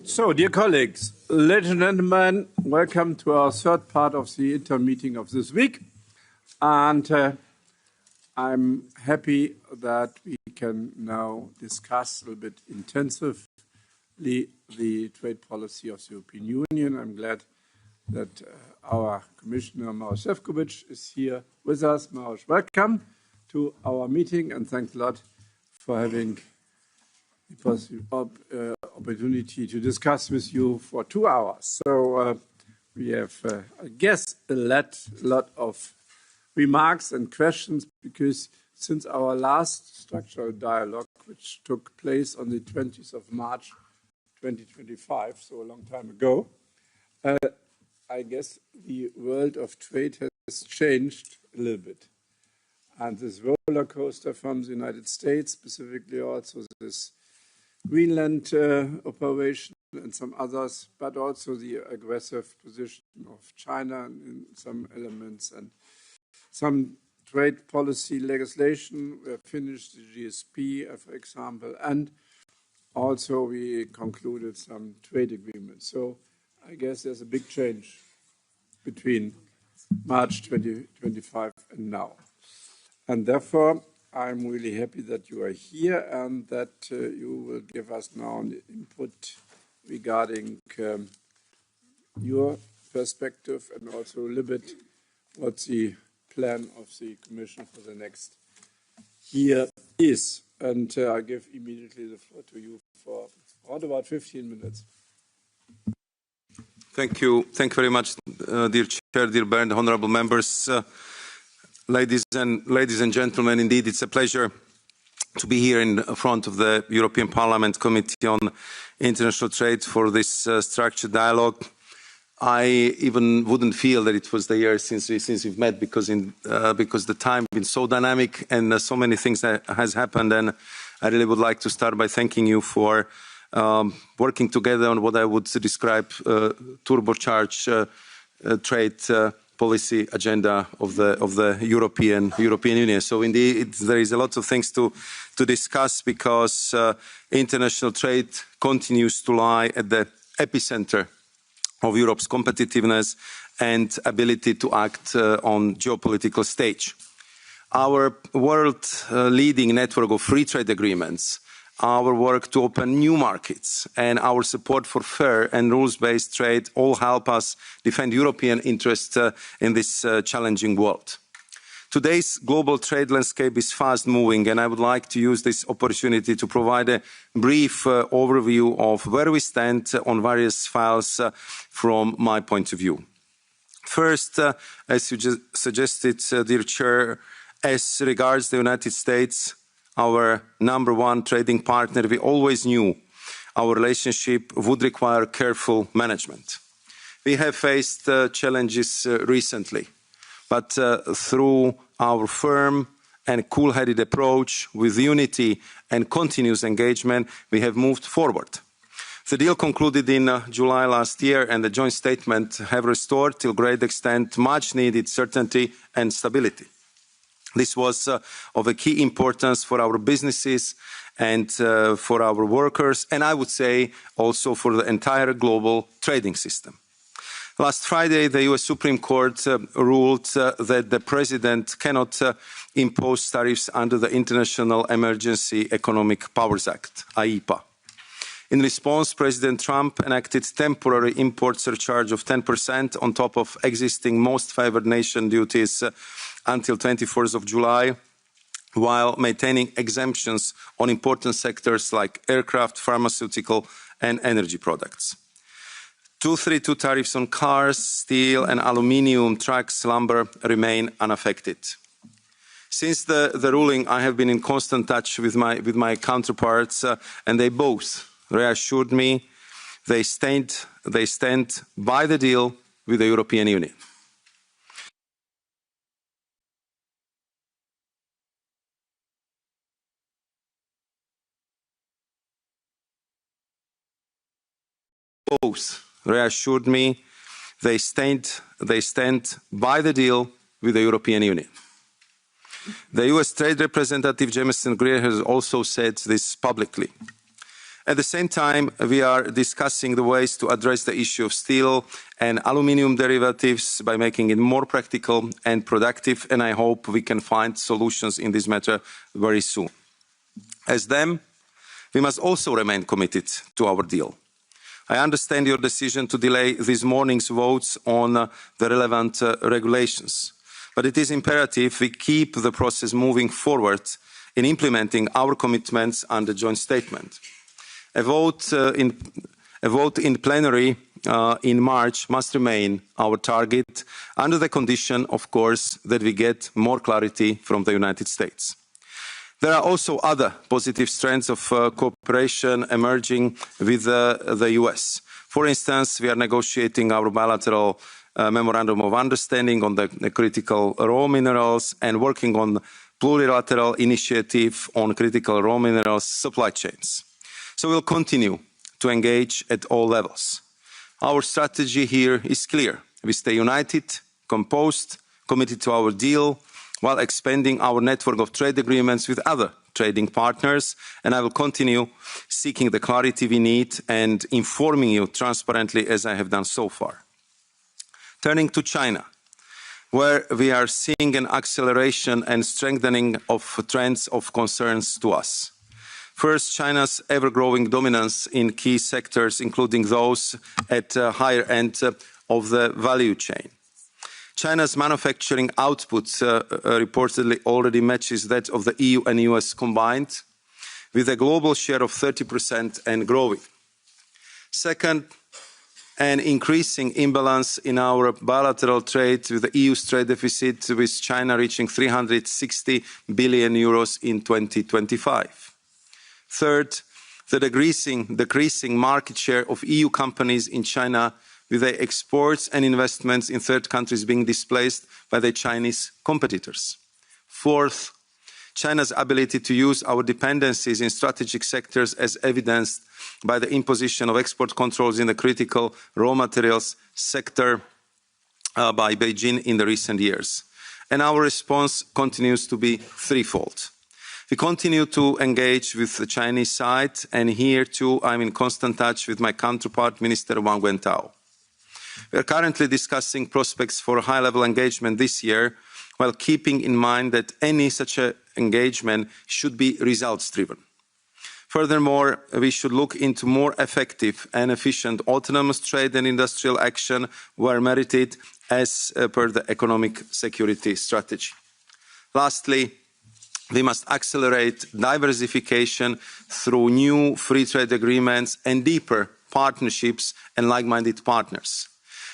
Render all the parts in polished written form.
So, dear colleagues, ladies and gentlemen, welcome to our third part of the inter-meeting of this week. And I'm happy that we can now discuss a little bit intensively the trade policy of the European Union. I'm glad that our Commissioner Maros Sefcovic is here with us. Maros, welcome to our meeting, and thanks a lot for having the opportunity to discuss with you for 2 hours. So we have, I guess, a lot of remarks and questions, because since our last structural dialogue, which took place on the 20th of March 2025, so a long time ago, I guess the world of trade has changed a little bit. And this roller coaster from the United States, specifically also this Greenland operation and some others, but also the aggressive position of China in some elements, and some trade policy legislation. We have finished the GSP, for example, and also we concluded some trade agreements. So I guess there's a big change between March 2025 and now. And therefore, I'm really happy that you are here and that you will give us now an input regarding your perspective, and also a little bit what the plan of the Commission for the next year is. And I give immediately the floor to you for around about 15 minutes. Thank you. Thank you very much, dear Chair, dear Bernd, honourable members. Ladies and gentlemen, indeed, it's a pleasure to be here in front of the European Parliament Committee on International Trade for this structured dialogue. I even wouldn't feel that it was the year since we've met, because the time has been so dynamic and so many things that has happened. And I really would like to start by thanking you for working together on what I would describe turbocharged trade policy agenda of the European Union. So indeed, there is a lot of things to discuss, because international trade continues to lie at the epicenter of Europe's competitiveness and ability to act on geopolitical stage. Our world-leading network of free trade agreements, our work to open new markets, and our support for fair and rules-based trade all help us defend European interests in this challenging world. Today's global trade landscape is fast-moving, and I would like to use this opportunity to provide a brief overview of where we stand on various files from my point of view. First, as you just suggested, dear Chair, as regards the United States, our #1 trading partner, we always knew our relationship would require careful management. We have faced challenges recently, but through our firm and cool-headed approach, with unity and continuous engagement, we have moved forward. The deal concluded in July last year, and the joint statement have restored, to a great extent, much-needed certainty and stability. This was of a key importance for our businesses and for our workers, and I would say also for the entire global trading system. Last Friday, the US Supreme Court ruled that the President cannot impose tariffs under the International Emergency Economic Powers Act, IEEPA. In response, President Trump enacted temporary import surcharge of 10% on top of existing most favored nation duties until 24th of July, while maintaining exemptions on important sectors like aircraft, pharmaceutical, and energy products. 232 tariffs on cars, steel, and aluminium, trucks, lumber remain unaffected. Since the ruling, I have been in constant touch with my counterparts, and they both reassured me they stand by the deal with the European Union. Both reassured me they stand by the deal with the European Union. The US Trade Representative Jameson Greer has also said this publicly. At the same time, we are discussing the ways to address the issue of steel and aluminium derivatives by making it more practical and productive, and I hope we can find solutions in this matter very soon. As them, we must also remain committed to our deal. I understand your decision to delay this morning's votes on the relevant regulations, but it is imperative we keep the process moving forward in implementing our commitments under joint statement. A vote in plenary in March must remain our target, under the condition, of course, that we get more clarity from the United States. There are also other positive strands of cooperation emerging with the US. For instance, we are negotiating our bilateral memorandum of understanding on the critical raw minerals and working on plurilateral initiative on critical raw minerals supply chains. So we'll continue to engage at all levels. Our strategy here is clear. We stay united, composed, committed to our deal, while expanding our network of trade agreements with other trading partners, and I will continue seeking the clarity we need and informing you transparently as I have done so far. Turning to China, where we are seeing an acceleration and strengthening of trends of concerns to us. First, China's ever-growing dominance in key sectors, including those at the higher end of the value chain. China's manufacturing output reportedly already matches that of the EU and US combined, with a global share of 30% and growing. Second, an increasing imbalance in our bilateral trade, with the EU's trade deficit with China reaching 360 billion euros in 2025. Third, the decreasing market share of EU companies in China, with their exports and investments in third countries being displaced by their Chinese competitors. Fourth, China's ability to use our dependencies in strategic sectors as evidenced by the imposition of export controls in the critical raw materials sector by Beijing in the recent years. And our response continues to be threefold. We continue to engage with the Chinese side, and here too I'm in constant touch with my counterpart, Minister Wang Wentao. We are currently discussing prospects for high-level engagement this year, while keeping in mind that any such engagement should be results-driven. Furthermore, we should look into more effective and efficient autonomous trade and industrial action where merited as per the economic security strategy. Lastly, we must accelerate diversification through new free trade agreements and deeper partnerships and like-minded partners.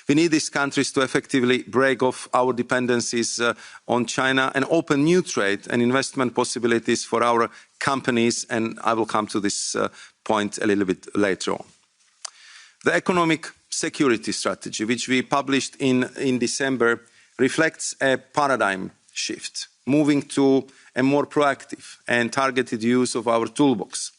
We need these countries to effectively break off our dependencies on China and open new trade and investment possibilities for our companies, and I will come to this point a little bit later on. The economic security strategy, which we published in December, reflects a paradigm shift, moving to a more proactive and targeted use of our toolbox.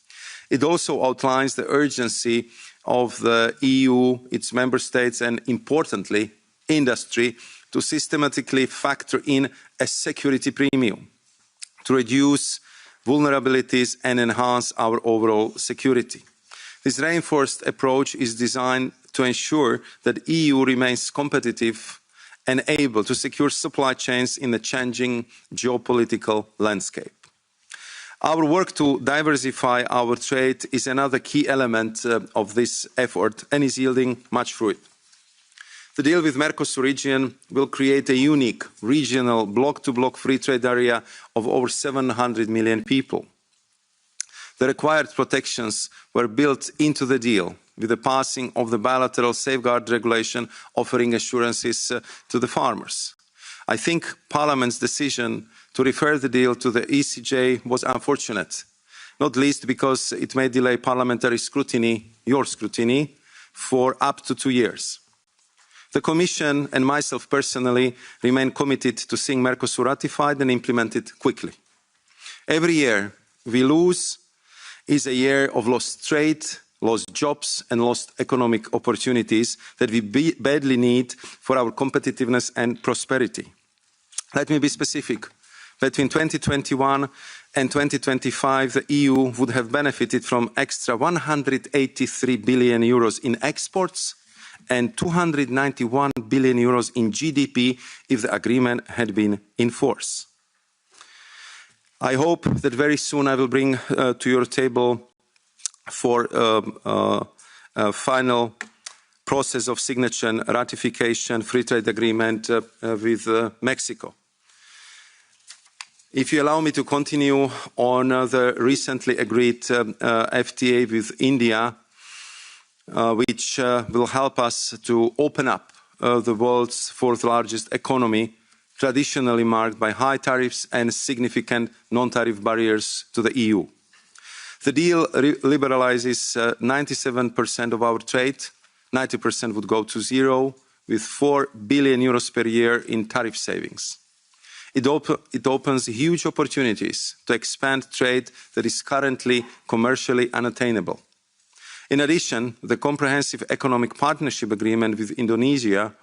It also outlines the urgency of the EU, its member states, and importantly, industry, to systematically factor in a security premium, to reduce vulnerabilities and enhance our overall security. This reinforced approach is designed to ensure that the EU remains competitive and able to secure supply chains in the changing geopolitical landscape. Our work to diversify our trade is another key element of this effort and is yielding much fruit. The deal with Mercosur region will create a unique regional bloc-to-bloc free trade area of over 700 million people. The required protections were built into the deal with the passing of the bilateral safeguard regulation offering assurances to the farmers. I think Parliament's decision to refer the deal to the ECJ was unfortunate, not least because it may delay parliamentary scrutiny, your scrutiny, for up to 2 years. The Commission and myself personally remain committed to seeing Mercosur ratified and implemented quickly. Every year we lose is a year of lost trade, lost jobs and lost economic opportunities that we badly need for our competitiveness and prosperity. Let me be specific. Between 2021 and 2025, the EU would have benefited from extra 183 billion euros in exports and 291 billion euros in GDP if the agreement had been in force. I hope that very soon I will bring to your table for a final process of signature and ratification free trade agreement with Mexico. If you allow me to continue on the recently agreed FTA with India, which will help us to open up the world's fourth largest economy, traditionally marked by high tariffs and significant non-tariff barriers to the EU. The deal liberalizes 97% of our trade, 90% would go to zero, with 4 billion euros per year in tariff savings. It opens huge opportunities to expand trade that is currently commercially unattainable. In addition, the Comprehensive Economic Partnership Agreement with Indonesia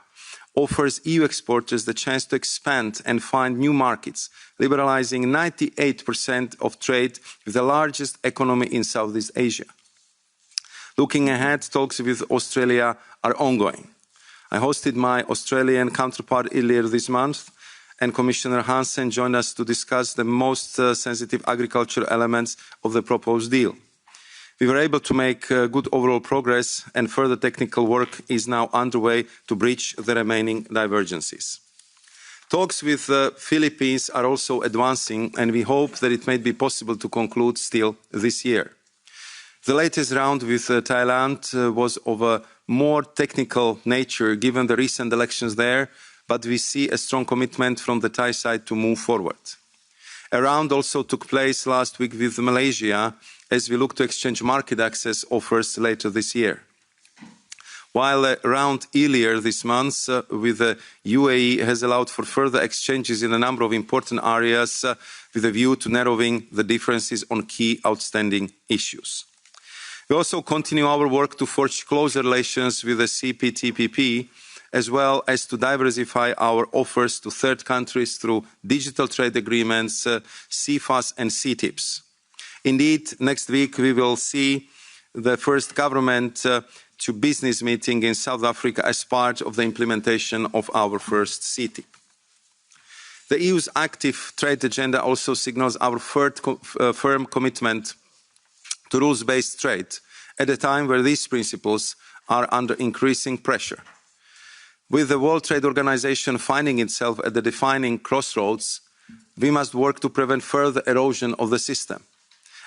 offers EU exporters the chance to expand and find new markets, liberalizing 98% of trade with the largest economy in Southeast Asia. Looking ahead, talks with Australia are ongoing. I hosted my Australian counterpart earlier this month, and Commissioner Hansen joined us to discuss the most sensitive agricultural elements of the proposed deal. We were able to make good overall progress, and further technical work is now underway to bridge the remaining divergences. Talks with the Philippines are also advancing, and we hope that it may be possible to conclude still this year. The latest round with Thailand was of a more technical nature given the recent elections there, but we see a strong commitment from the Thai side to move forward. A round also took place last week with Malaysia as we look to exchange market access offers later this year. While a round earlier this month with the UAE has allowed for further exchanges in a number of important areas with a view to narrowing the differences on key outstanding issues. We also continue our work to forge closer relations with the CPTPP, as well as to diversify our offers to third countries through digital trade agreements, CFAs and CTIPs. Indeed, next week we will see the first government-to-business meeting in South Africa as part of the implementation of our first CTIP. The EU's active trade agenda also signals our firm commitment to rules-based trade at a time where these principles are under increasing pressure. With the World Trade Organization finding itself at the defining crossroads, we must work to prevent further erosion of the system.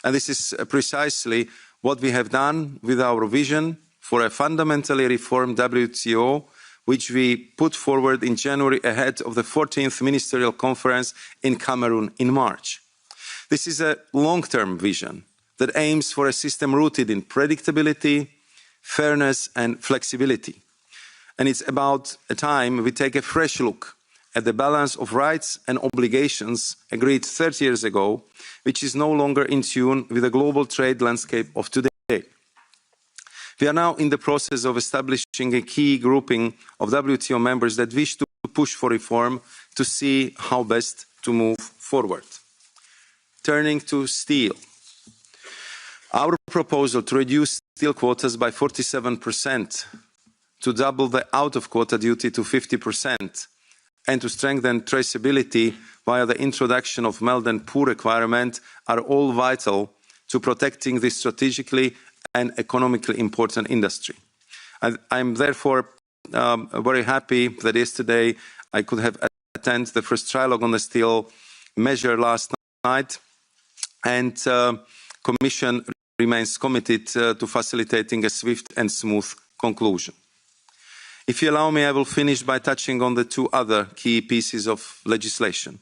And this is precisely what we have done with our vision for a fundamentally reformed WTO, which we put forward in January ahead of the 14th Ministerial Conference in Cameroon in March. This is a long-term vision that aims for a system rooted in predictability, fairness and flexibility. And it's about a time we take a fresh look at the balance of rights and obligations agreed 30 years ago, which is no longer in tune with the global trade landscape of today. We are now in the process of establishing a key grouping of WTO members that wish to push for reform to see how best to move forward. Turning to steel. Our proposal to reduce steel quotas by 47%, to double the out-of-quota duty to 50%, and to strengthen traceability via the introduction of melt and pour requirement are all vital to protecting this strategically and economically important industry. I'm therefore very happy that yesterday I could have attended the first trilogue on the steel measure last night, and Commission remains committed to facilitating a swift and smooth conclusion. If you allow me, I will finish by touching on the two other key pieces of legislation.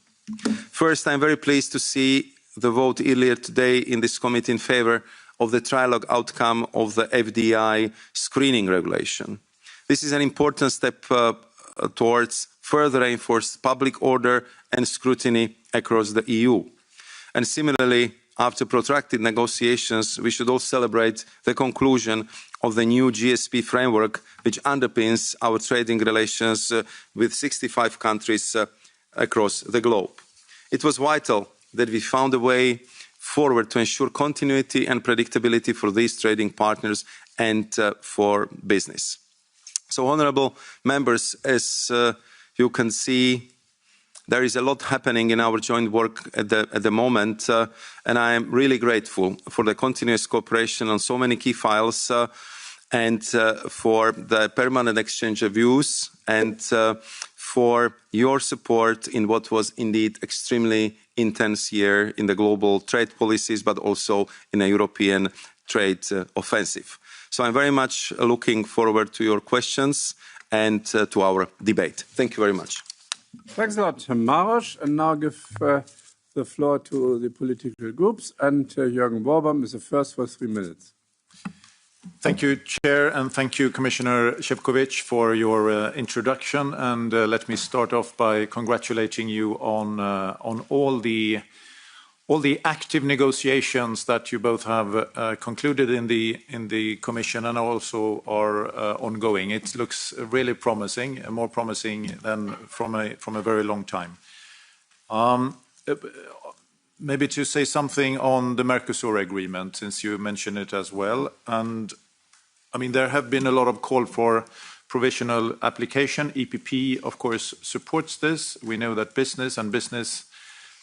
First, I'm very pleased to see the vote earlier today in this committee in favour of the trilogue outcome of the FDI screening regulation. This is an important step towards further reinforced public order and scrutiny across the EU. And similarly, after protracted negotiations, we should all celebrate the conclusion of the new GSP framework, which underpins our trading relations with 65 countries across the globe. it was vital that we found a way forward to ensure continuity and predictability for these trading partners and for business. So, honourable members, as you can see, there is a lot happening in our joint work at the moment, and I am really grateful for the continuous cooperation on so many key files and for the permanent exchange of views and for your support in what was indeed extremely intense year in the global trade policies, but also in a European trade offensive. So I'm very much looking forward to your questions and to our debate. Thank you very much. Thanks a lot, Maros. And now give the floor to the political groups. And Jürgen Borbam is the first for 3 minutes. Thank you, Chair, and thank you, Commissioner Sefcovic, for your introduction. And let me start off by congratulating you on all the active negotiations that you both have concluded in the Commission and also are ongoing. It looks really promising, more promising than from a very long time. Maybe to say something on the Mercosur agreement, since you mentioned it as well. And I mean, there have been a lot of call for provisional application. EPP, of course, supports this. We know that business and business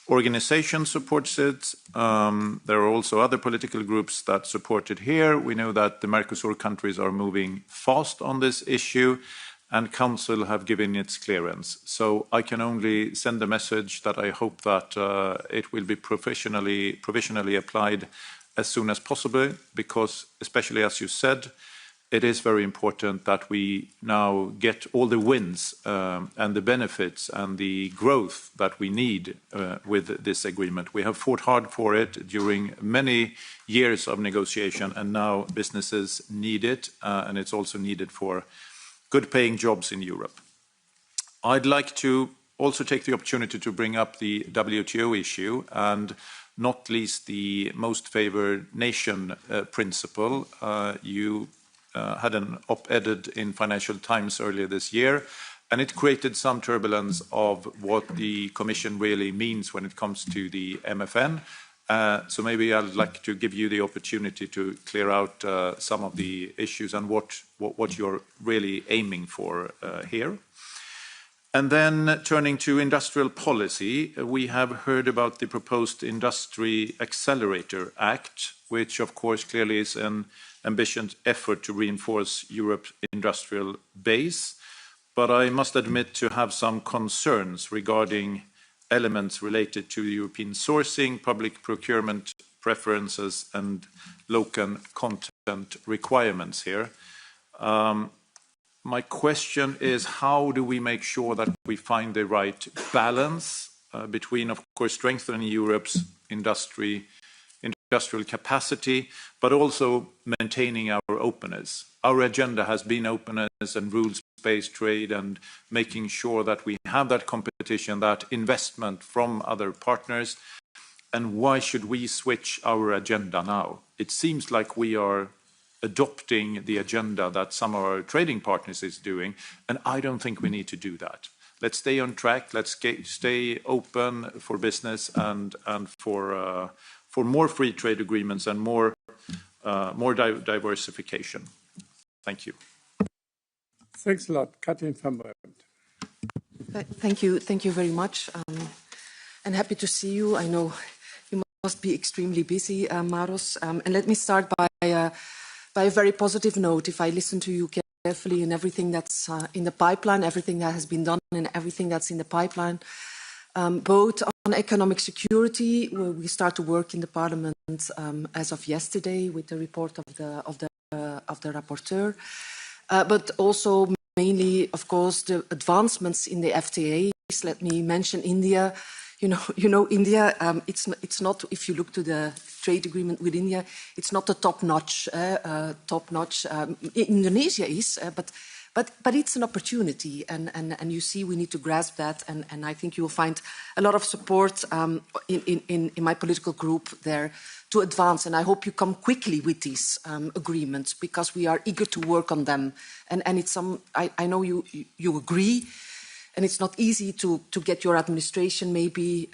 organization supports it. There are also other political groups that support it here. We know that the Mercosur countries are moving fast on this issue, and Council have given its clearance. So I can only send a message that I hope that it will be provisionally applied as soon as possible, because, especially as you said, it is very important that we now get all the wins and the benefits and the growth that we need with this agreement. We have fought hard for it during many years of negotiation, and now businesses need it, and it's also needed for good-paying jobs in Europe. I'd like to also take the opportunity to bring up the WTO issue, and not least the most favored nation principle. You had an op-ed in Financial Times earlier this year, and it created some turbulence of what the Commission really means when it comes to the MFN. So maybe I'd like to give you the opportunity to clear out some of the issues and what you're really aiming for here. And then turning to industrial policy, we have heard about the proposed Industry Accelerator Act, which of course clearly is an ambitious effort to reinforce Europe's industrial base. But I must admit to have some concerns regarding elements related to European sourcing, public procurement preferences, and local content requirements here. My question is, how do we make sure that we find the right balance between, of course, strengthening Europe's industrial capacity, but also maintaining our openness? Our agenda has been openness and rules-based trade and making sure that we have that competition, that investment from other partners. And why should we switch our agenda now? It seems like we are adopting the agenda that some of our trading partners is doing, and I don't think we need to do that. Let's stay on track. Let's stay open for business and for more free trade agreements and more diversification. Thank you. Thanks a lot, Katrin van Bremt. Thank you very much, and happy to see you. I know you must be extremely busy, Maros. And let me start by a very positive note. If I listen to you carefully and everything that's in the pipeline, everything that has been done and everything that's in the pipeline, both on economic security, where we start to work in the Parliament as of yesterday with the report of the rapporteur, but also mainly, of course, the advancements in the FTAs. Let me mention India. You know, India. It's not. If you look to the trade agreement with India, it's not the top-notch. Indonesia is, but it's an opportunity, and you see, we need to grasp that, and I think you will find a lot of support in my political group there to advance, and I hope you come quickly with these agreements, because we are eager to work on them, and it's I know you agree. and it's not easy to get your administration maybe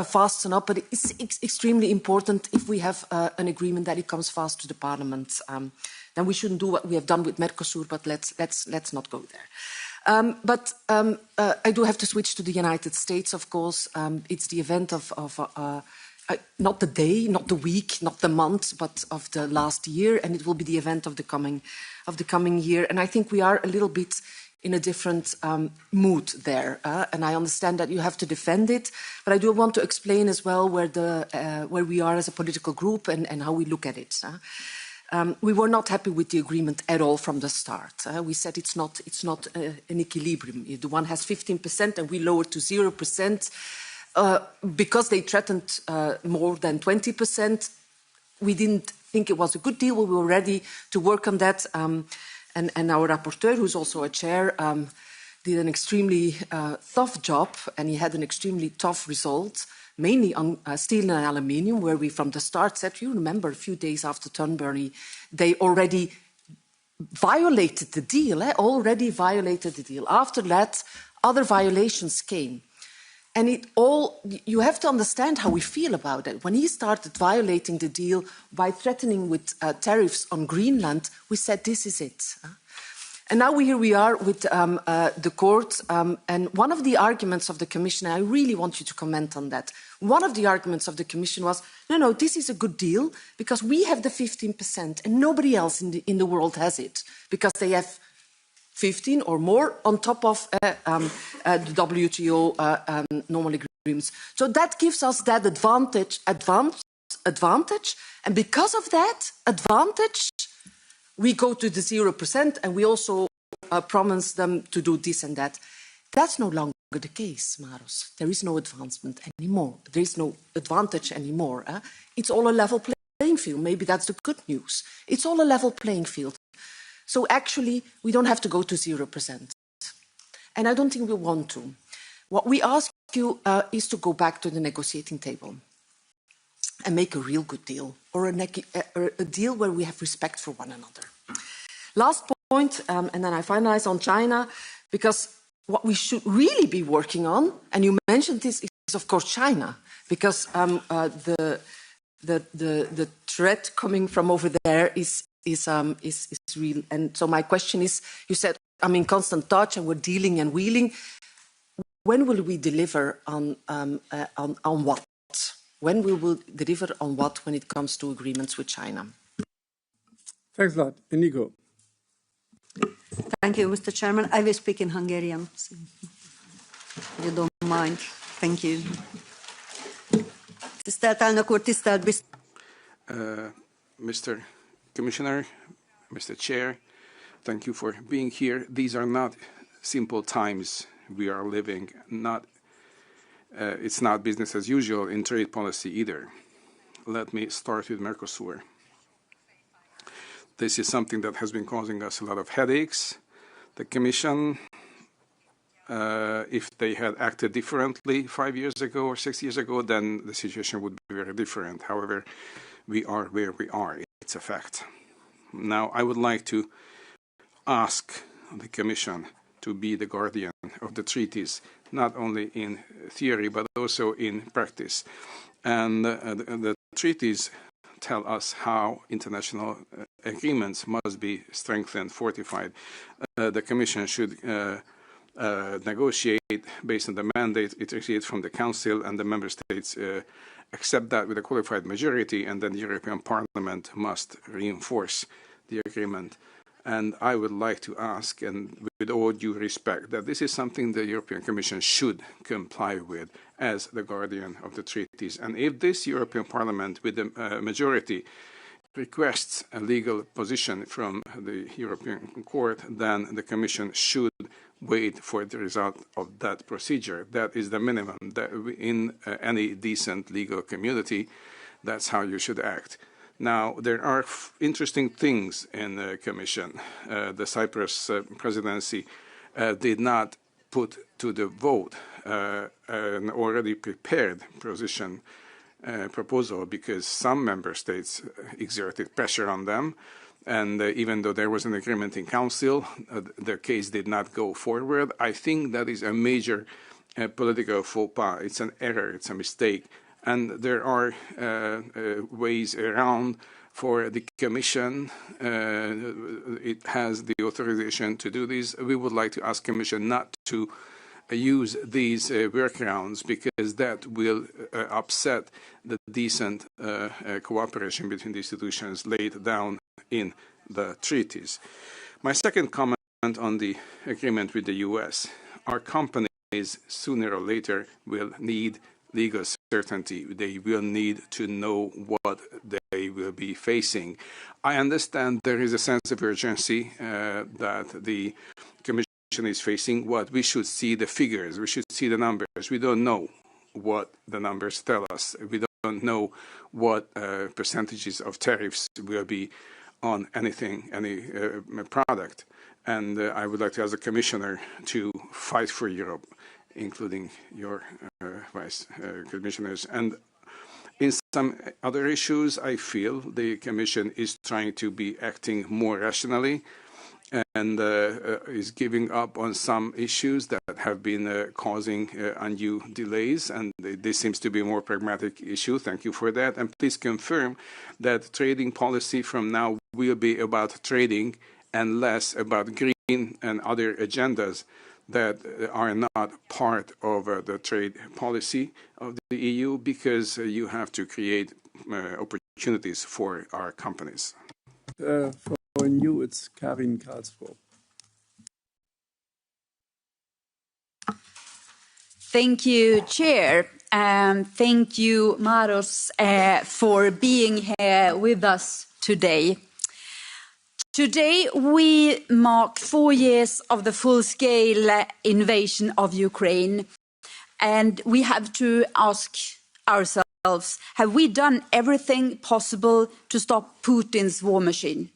fast enough, but it's extremely important if we have an agreement that it comes fast to the Parliament. Then we shouldn't do what we have done with Mercosur, but let's not go there. But I do have to switch to the United States, of course. It's the event of not the day, not the week, not the month, but of the last year, and it will be the event of the coming year. And I think we are a little bit in a different mood there, and I understand that you have to defend it, but I do want to explain as well where we are as a political group and how we look at it. We were not happy with the agreement at all from the start. We said it's not an equilibrium. The one has 15% and we lowered to 0%. Because they threatened more than 20%, we didn't think it was a good deal. We were ready to work on that. And our rapporteur, who's also a chair, did an extremely tough job, and he had an extremely tough result, mainly on steel and aluminium, where we from the start said, you remember, a few days after Turnberry, they already violated the deal, already violated the deal. After that, other violations came. And you have to understand how we feel about it. When he started violating the deal by threatening with tariffs on Greenland, we said, this is it. And now here we are with the court. And one of the arguments of the Commission, I really want you to comment on that. One of the arguments of the Commission was, no, this is a good deal because we have the 15% and nobody else in the world has it because they have 15 or more on top of the WTO normal agreements. So that gives us that advantage, and because of that advantage, we go to the 0%, and we also promise them to do this and that. That's no longer the case, Maros. There is no advancement anymore. There is no advantage anymore. It's all a level playing field. Maybe that's the good news. It's all a level playing field. So actually, we don't have to go to 0%. And I don't think we want to. What we ask you is to go back to the negotiating table and make a real good deal, or a deal where we have respect for one another. Last point, and then I finalize on China, because what we should really be working on, and you mentioned this, is of course China, because the threat coming from over there is real. And so my question is, you said, I'm in constant touch and we're dealing and wheeling. When will we deliver on what? When will we deliver on what when it comes to agreements with China? Thanks a lot. Inigo. Thank you, Mr. Chairman. I will speak in Hungarian, so if you don't mind. Thank you. Tisztelt elnök úr, tisztelt biztos. Mr. Commissioner, Mr. Chair, thank you for being here. These are not simple times we are living. It's not business as usual in trade policy either. Let me start with Mercosur. This is something that has been causing us a lot of headaches. The Commission, if they had acted differently 5 years ago or 6 years ago, then the situation would be very different. However, we are where we are. It's a fact. Now, I would like to ask the Commission to be the guardian of the treaties, not only in theory, but also in practice. And the treaties tell us how international agreements must be strengthened, fortified. The Commission should negotiate based on the mandate it receives from the Council, and the Member States accept that with a qualified majority, and then the European Parliament must reinforce the agreement. And I would like to ask, and with all due respect, that this is something the European Commission should comply with as the guardian of the treaties. And if this European Parliament, with a majority, requests a legal position from the European Court, then the Commission should wait for the result of that procedure. That is the minimum. That in any decent legal community, that's how you should act. Now, there are interesting things in the Commission. The Cyprus presidency did not put to the vote an already prepared proposal because some member states exerted pressure on them. And even though there was an agreement in Council, the case did not go forward. I think that is a major political faux pas. It's an error, it's a mistake. And there are ways around for the Commission. It has the authorization to do this. We would like to ask Commission not to use these workarounds, because that will upset the decent cooperation between the institutions laid down in the treaties. My second comment on the agreement with the US. Our companies sooner or later will need legal certainty. They will need to know what they will be facing. I understand there is a sense of urgency that the Commission is facing. What we should see the figures, we should see the numbers. We don't know what the numbers tell us. We don't know what percentages of tariffs will be on anything, any product. And I would like to ask the Commissioner to fight for Europe, including your Vice Commissioners. And in some other issues, I feel the Commission is trying to be acting more rationally and is giving up on some issues that have been causing undue delays. And this seems to be a more pragmatic issue. Thank you for that. And please confirm that trading policy from now will be about trading and less about green and other agendas that are not part of the trade policy of the EU, because you have to create opportunities for our companies. For you, it's Karin Karlsruhe. Thank you, Chair. And thank you, Maros, for being here with us today. Today, we mark 4 years of the full-scale invasion of Ukraine. And we have to ask ourselves, have we done everything possible to stop Putin's war machine?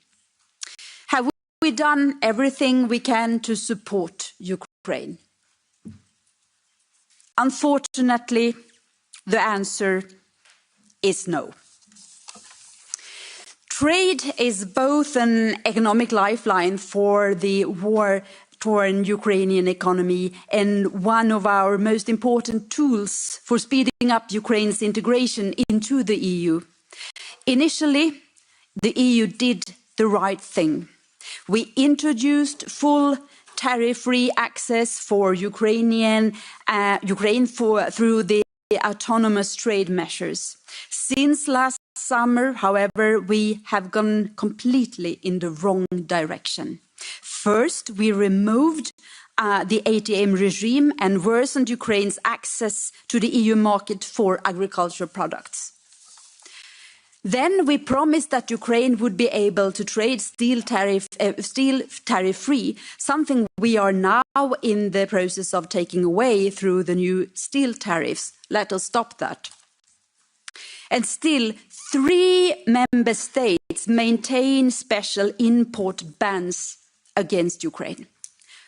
Have we done everything we can to support Ukraine? Unfortunately, the answer is no. Trade is both an economic lifeline for the war-torn Ukrainian economy and one of our most important tools for speeding up Ukraine's integration into the EU. Initially, the EU did the right thing. We introduced full tariff-free access for Ukraine through the autonomous trade measures. Since last summer, however, we have gone completely in the wrong direction. First, we removed the ATM regime and worsened Ukraine's access to the EU market for agricultural products. Then we promised that Ukraine would be able to trade steel tariff-free, something we are now in the process of taking away through the new steel tariffs. Let us stop that. And still, 3 member states maintain special import bans against Ukraine.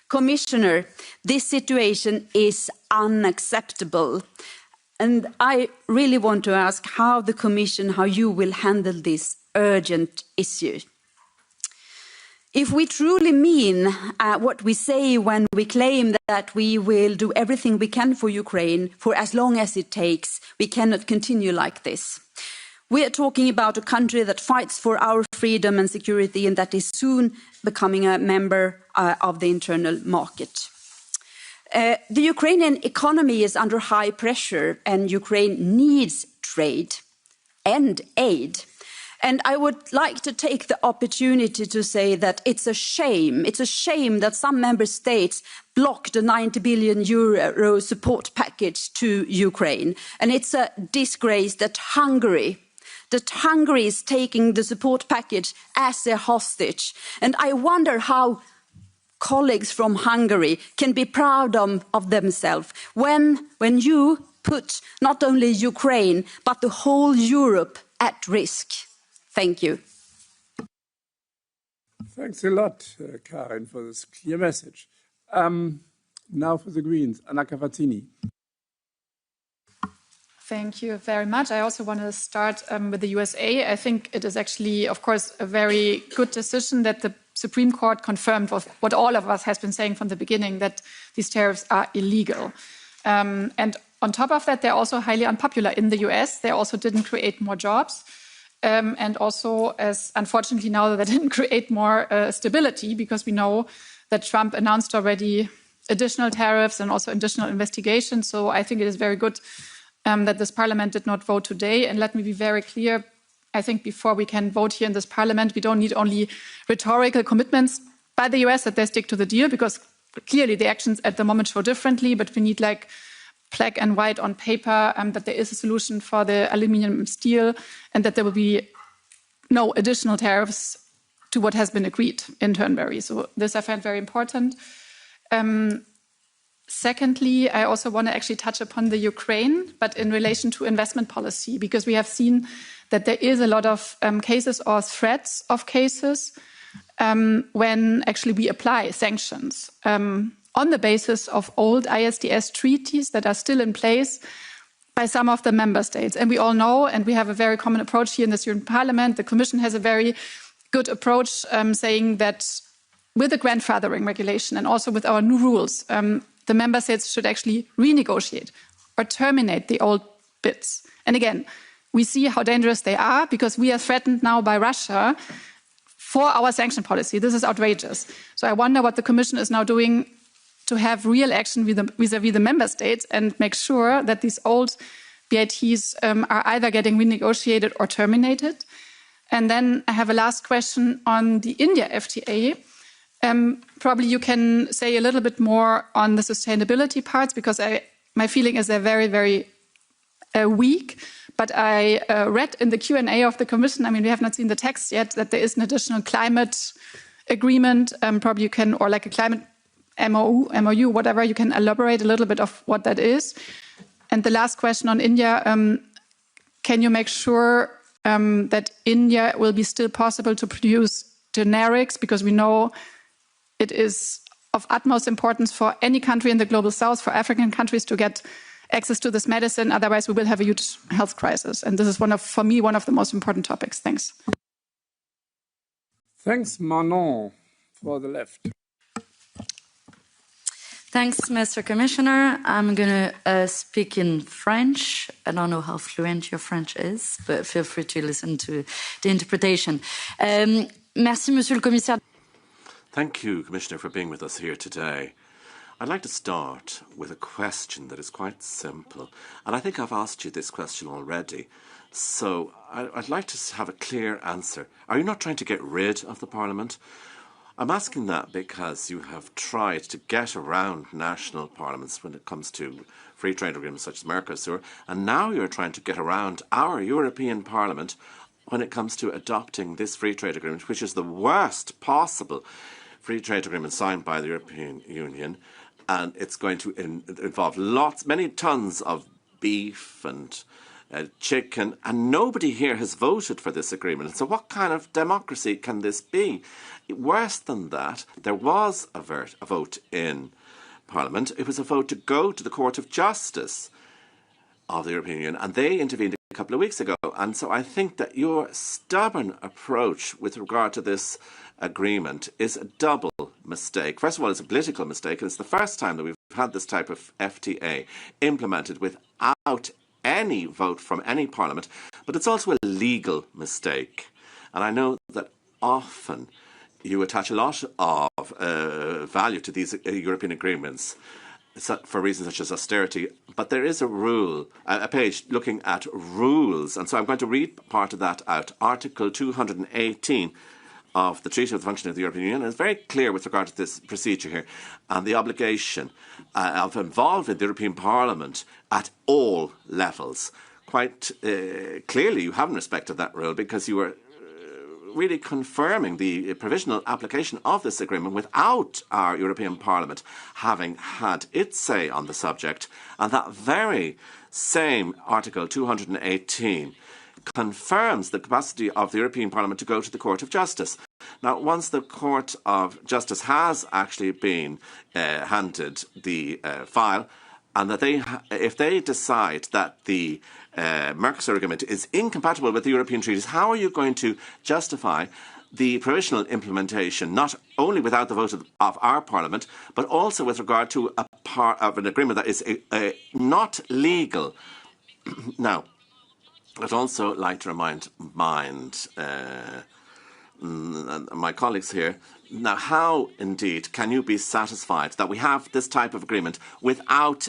Commissioner, this situation is unacceptable. And I really want to ask how the Commission, how you will handle this urgent issue. If we truly mean what we say when we claim that we will do everything we can for Ukraine for as long as it takes, we cannot continue like this. We are talking about a country that fights for our freedom and security and that is soon becoming a member of the internal market. The Ukrainian economy is under high pressure and Ukraine needs trade and aid. And I would like to take the opportunity to say that it's a shame that some member states blocked a 90 billion euro support package to Ukraine. And it's a disgrace that Hungary is taking the support package as a hostage. And I wonder how colleagues from Hungary can be proud of themselves when you put not only Ukraine, but the whole Europe at risk. Thank you. Thanks a lot, Karin, for this clear message. Now for the Greens, Anna Cavazzini. Thank you very much. I also want to start with the USA. I think it is actually, of course, a very good decision that the Supreme Court confirmed what all of us has been saying from the beginning, that these tariffs are illegal. And on top of that, they're also highly unpopular in the US. They also didn't create more jobs. And also, as unfortunately now, they didn't create more stability, because we know that Trump announced already additional tariffs and also additional investigations. So I think it is very good that this parliament did not vote today. And let me be very clear, I think before we can vote here in this parliament, we don't need only rhetorical commitments by the US that they stick to the deal, because clearly the actions at the moment show differently, but we need like black and white on paper that there is a solution for the aluminium and steel, and that there will be no additional tariffs to what has been agreed in Turnberry. So this I find very important. Secondly, I also want to actually touch upon the Ukraine, but in relation to investment policy, because we have seen that there is a lot of cases or threats of cases when actually we apply sanctions on the basis of old ISDS treaties that are still in place by some of the member states. And we all know, and we have a very common approach here in this European Parliament, the Commission has a very good approach saying that with the grandfathering regulation and also with our new rules, the member states should actually renegotiate or terminate the old bits. And again, we see how dangerous they are, because we are threatened now by Russia for our sanction policy. This is outrageous. So I wonder what the Commission is now doing to have real action vis-à-vis the member states and make sure that these old BITs are either getting renegotiated or terminated. And then I have a last question on the India FTA. Probably you can say a little bit more on the sustainability parts, because my feeling is they're very, very weak. But I read in the Q&A of the Commission, I mean, we have not seen the text yet, that there is an additional climate agreement. Probably you can, or like a climate MOU, whatever, you can elaborate a little bit of what that is. And the last question on India, can you make sure that India will be still possible to produce generics? Because we know it is of utmost importance for any country in the global south, for African countries, to get access to this medicine. Otherwise, we will have a huge health crisis. And this is for me, one of the most important topics. Thanks. Thanks, Manon, for the left. Thanks, Mr. Commissioner. I'm going to speak in French. I don't know how fluent your French is, but feel free to listen to the interpretation. Merci, Monsieur le Commissaire. Thank you, Commissioner, for being with us here today. I'd like to start with a question that is quite simple. And I think I've asked you this question already. So I'd like to have a clear answer. Are you not trying to get rid of the Parliament? I'm asking that because you have tried to get around national parliaments when it comes to free trade agreements such as Mercosur, and now you're trying to get around our European Parliament when it comes to adopting this free trade agreement, which is the worst possible free trade agreement signed by the European Union, and it's going to involve many tons of beef and chicken, and nobody here has voted for this agreement. So what kind of democracy can this be? Worse than that, there was a vote in Parliament. It was a vote to go to the Court of Justice of the European Union, and they intervened a couple of weeks ago. And so I think that your stubborn approach with regard to this agreement is a double mistake. First of all, it's a political mistake, and it's the first time that we've had this type of FTA implemented without any vote from any parliament, but it's also a legal mistake. And I know that often you attach a lot of value to these European agreements for reasons such as austerity, but there is a rule, a page looking at rules, and so I'm going to read part of that out. Article 218 of the Treaty of the Functioning of the European Union is very clear with regard to this procedure here and the obligation of involving the European Parliament at all levels. Quite clearly, you haven't respected that rule because you were really confirming the provisional application of this agreement without our European Parliament having had its say on the subject. And that very same Article 218 confirms the capacity of the European Parliament to go to the Court of Justice. Now, once the Court of Justice has actually been handed the file, and that if they decide that the Mercosur agreement is incompatible with the European treaties, how are you going to justify the provisional implementation, not only without the vote of our Parliament, but also with regard to a part of an agreement that is not legal? Now, I'd also like to remind my colleagues here, now how indeed can you be satisfied that we have this type of agreement without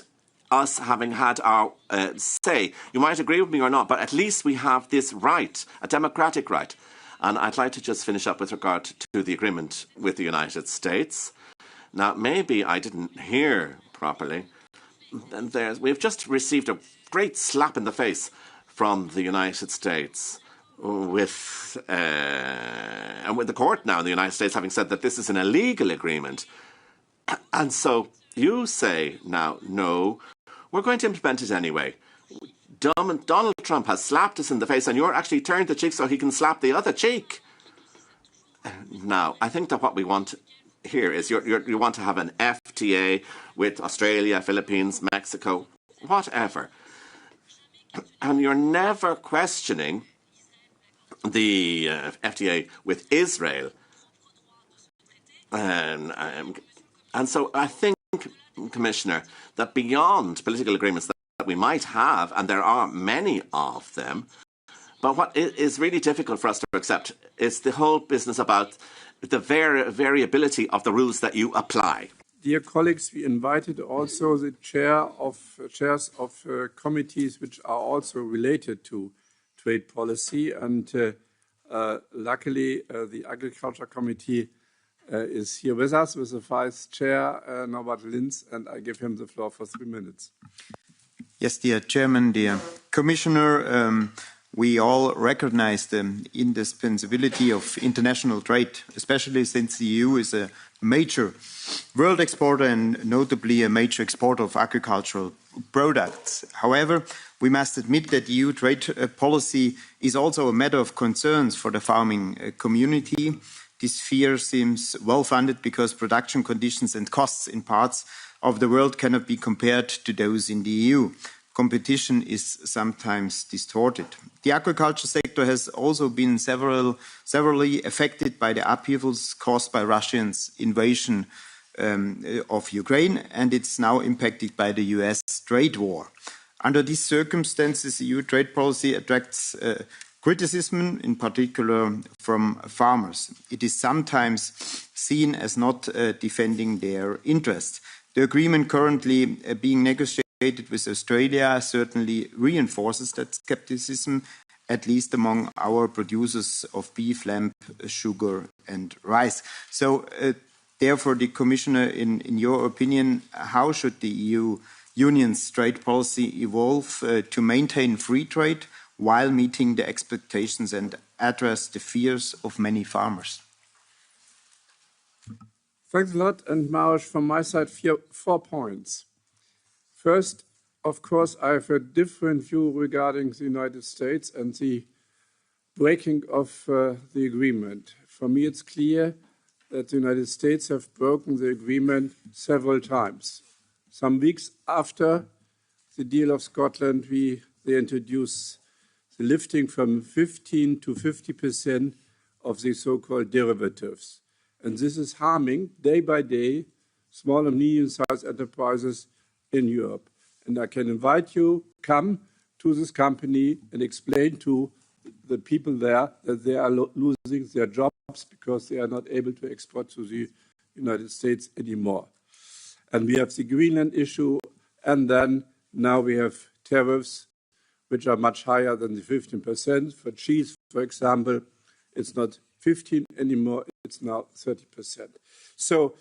us having had our say? You might agree with me or not, but at least we have this right, a democratic right. And I'd like to just finish up with regard to the agreement with the United States. Now, maybe I didn't hear properly. We've just received a great slap in the face from the United States with the court now in the United States having said that this is an illegal agreement. And so you say now, no, we're going to implement it anyway. Donald Trump has slapped us in the face, and you're actually turned the cheek so he can slap the other cheek. Now, I think that what we want here is you want to have an FTA with Australia, Philippines, Mexico, whatever. And you're never questioning the FTA with Israel. And so I think, Commissioner, that beyond political agreements that we might have, and there are many of them, but what is really difficult for us to accept is the whole business about the variability of the rules that you apply. Dear colleagues, we invited also the chairs of committees which are also related to trade policy, and luckily the Agriculture Committee is here with us with the Vice Chair, Norbert Linz, and I give him the floor for 3 minutes. Yes, dear Chairman, dear Commissioner, we all recognize the indispensability of international trade, especially since the EU is a major world exporter and notably a major exporter of agricultural products. However, we must admit that EU trade policy is also a matter of concerns for the farming community. This fear seems well-funded because production conditions and costs in parts of the world cannot be compared to those in the EU. Competition is sometimes distorted. The agriculture sector has also been severely affected by the upheavals caused by Russia's invasion of Ukraine, and it's now impacted by the US trade war. Under these circumstances, EU trade policy attracts criticism, in particular from farmers. It is sometimes seen as not defending their interests. The agreement currently being negotiated with Australia certainly reinforces that skepticism, at least among our producers of beef, lamb, sugar and rice. So therefore, the Commissioner, in your opinion, how should the EU Union's trade policy evolve to maintain free trade while meeting the expectations and address the fears of many farmers? Thanks a lot. And Maros, from my side, 4 points. First, of course, I have a different view regarding the United States and the breaking of the agreement. For me, it's clear that the United States have broken the agreement several times. Some weeks after the deal of Scotland, they introduced the lifting from 15 to 50% of the so-called derivatives. And this is harming, day by day, small and medium-sized enterprises in Europe. And I can invite you, come to this company and explain to the people there that they are losing their jobs because they are not able to export to the United States anymore. And we have the Greenland issue, and then now we have tariffs, which are much higher than the 15%. For cheese, for example, it's not 15 anymore, it's now 30%. So,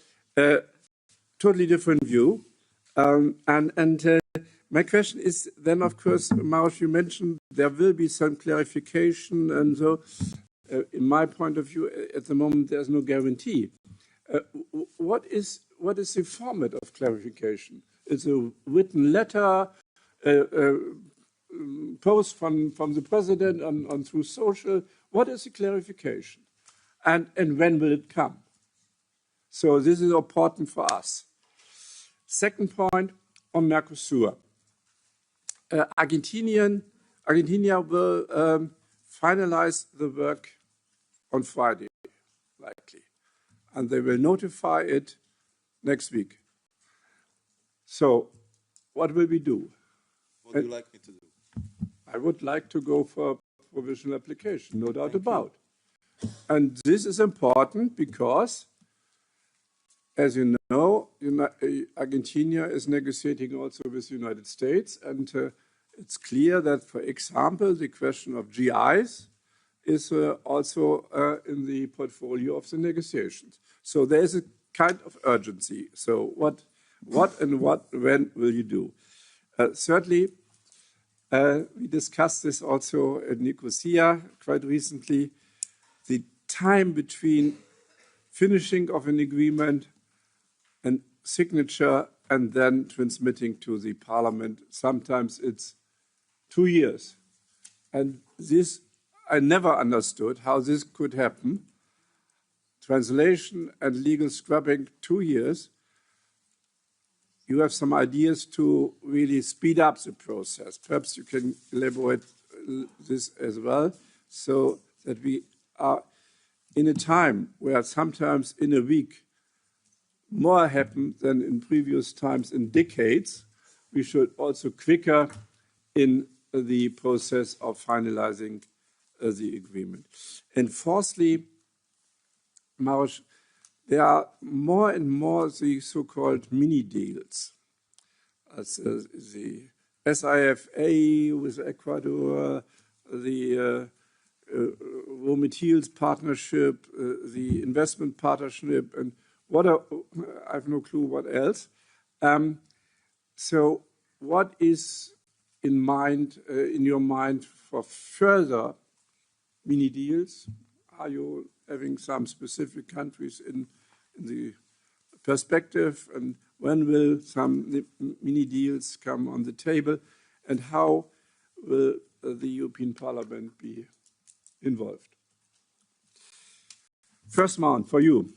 totally different view. My question is then, of course, Maros, you mentioned there will be some clarification, and so, in my point of view, at the moment, there's no guarantee. What is the format of clarification? Is a written letter, post from the president on through social? What is the clarification? And when will it come? So this is important for us. Second point, on Mercosur. Argentina will finalize the work on Friday, likely, and they will notify it next week. So, what will we do? What would you like me to do? I would like to go for provisional application, no doubt about. And this is important because, as you know, Argentina is negotiating also with the United States, and it's clear that, for example, the question of GIs is also in the portfolio of the negotiations. So there is a kind of urgency. So when will you do? Certainly, we discussed this also in Nicosia quite recently. The time between finishing of an agreement and signature and then transmitting to the parliament, sometimes it's 2 years. And this, I never understood how this could happen. Translation and legal scrubbing, 2 years. You have some ideas to really speed up the process. Perhaps you can elaborate this as well, so that we are in a time where sometimes in a week more happens than in previous times in decades. We should also quicker in the process of finalizing the agreement. And fourthly, Maros, there are more and more the so-called mini deals. As the SIFA with Ecuador, the raw materials partnership, the investment partnership, and I have no clue what else. So what is in your mind for further mini deals? Are you having some specific countries in the perspective, and when will some mini deals come on the table, and how will the European Parliament be involved? First round for you.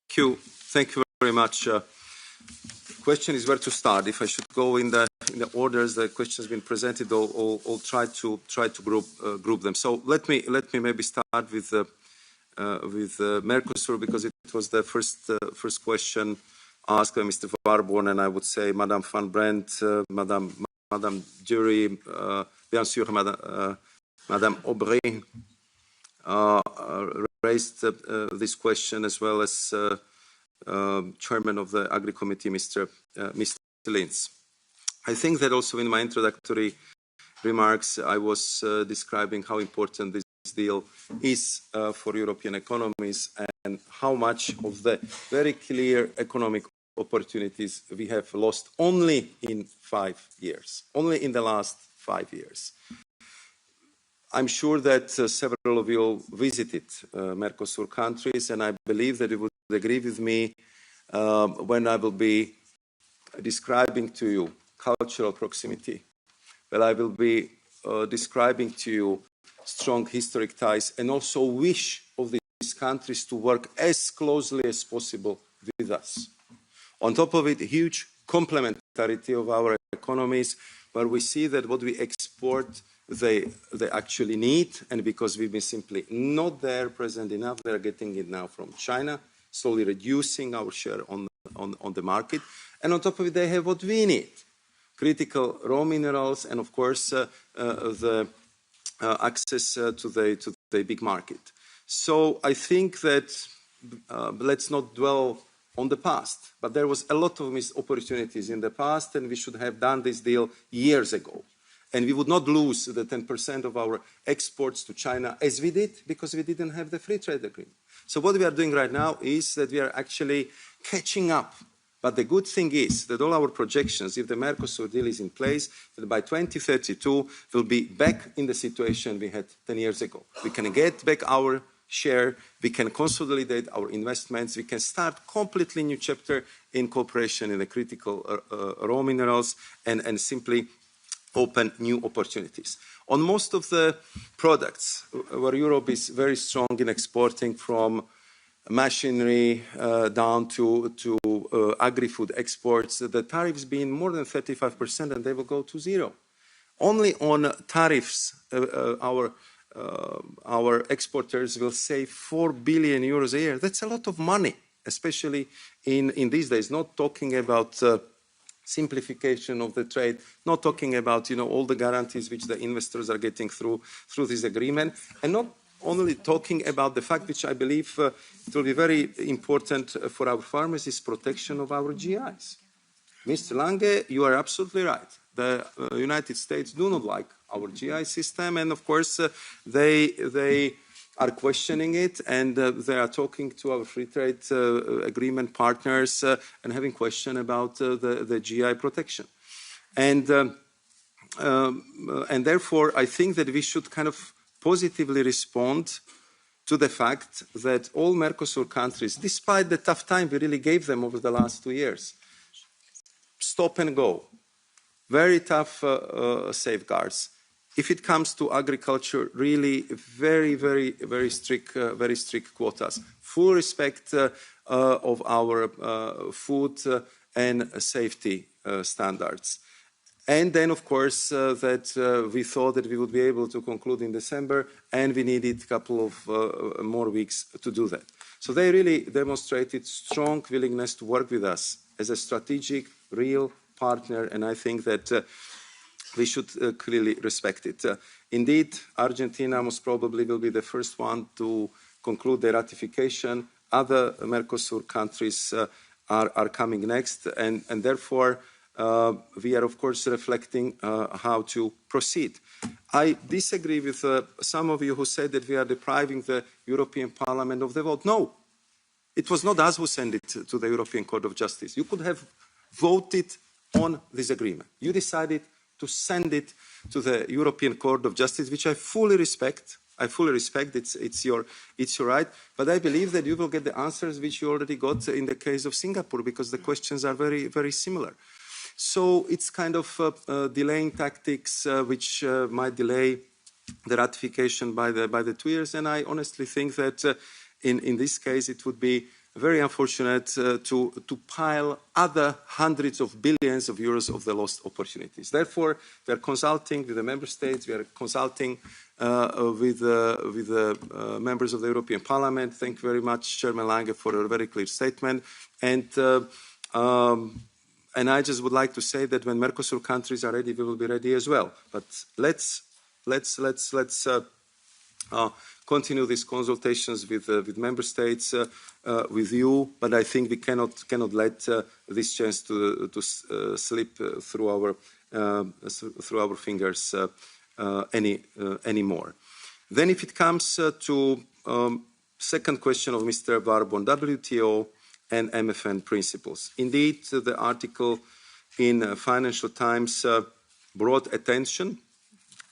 Thank you very much. The question is where to start. If I should go in the orders the questions been presented, I'll try to group them. So let me maybe start with Mercosur, because it was the first question asked by Mr. Warborn, and I would say Madame Van Brandt, Madame Dury, bien sûr, Madame Aubry raised this question, as well as Chairman of the Agri Committee, Mr. Linz. I think that also in my introductory remarks, I was describing how important this deal is for European economies, and how much of the very clear economic opportunities we have lost only in 5 years, only in the last 5 years. I'm sure that several of you visited Mercosur countries, and I believe that you would agree with me when I will be describing to you cultural proximity, but I will be describing to you strong historic ties, and also wish of these countries to work as closely as possible with us. On top of it, huge complementarity of our economies, where we see that what we export they actually need, and because we've been simply not there present enough, they're getting it now from China, slowly reducing our share on the market. And on top of it, they have what we need: critical raw minerals, and of course the access to the big market. So I think that let's not dwell on the past, but there was a lot of missed opportunities in the past, and we should have done this deal years ago. And we would not lose the 10% of our exports to China as we did, because we didn't have the free trade agreement. So what we are doing right now is that we are actually catching up. But the good thing is that all our projections, if the Mercosur deal is in place, that by 2032 we'll be back in the situation we had 10 years ago. We can get back our share, we can consolidate our investments, we can start completely new chapter in cooperation in the critical raw minerals, and simply open new opportunities. On most of the products where Europe is very strong in exporting, from machinery down to agri-food exports, the tariffs being more than 35%, and they will go to zero. Only on tariffs, our exporters will save 4 billion euros a year. That's a lot of money, especially in these days. Not talking about simplification of the trade, not talking about all the guarantees which the investors are getting through this agreement, and not only talking about the fact which I believe it will be very important for our farmers is protection of our GIs. Mr. Lange, you are absolutely right. The United States do not like our GI system, and of course they are questioning it, and they are talking to our free trade agreement partners and having question about the GI protection. And therefore, I think that we should kind of positively respond to the fact that all Mercosur countries, despite the tough time we really gave them over the last 2 years, stop and go, very tough safeguards. If it comes to agriculture, really very strict quotas, full respect of our food and safety standards. And then, of course, that we thought that we would be able to conclude in December, and we needed a couple of more weeks to do that. So they really demonstrated strong willingness to work with us as a strategic, real partner, and I think that we should clearly respect it. Indeed, Argentina most probably will be the first one to conclude the ratification. Other Mercosur countries are coming next, and therefore we are, of course, reflecting how to proceed. I disagree with some of you who said that we are depriving the European Parliament of the vote. No, it was not us who sent it to the European Court of Justice. You could have voted on this agreement. You decided to send it to the European Court of Justice, which I fully respect. It's your right. But I believe that you will get the answers which you already got in the case of Singapore, because the questions are very similar. So it's kind of delaying tactics which might delay the ratification by the 2 years. And I honestly think that in this case it would be very unfortunate to pile other hundreds of billions of euros of the lost opportunities. Therefore, we are consulting with the member states. We are consulting with the members of the European Parliament. Thank you very much, Chairman Lange, for a very clear statement. And I just would like to say that when Mercosur countries are ready, we will be ready as well. But let's continue these consultations with member states, with you. But I think we cannot let this chance to slip through our fingers anymore. Then, if it comes to second question of Mr. Barb on WTO and MFN principles. Indeed, the article in Financial Times brought attention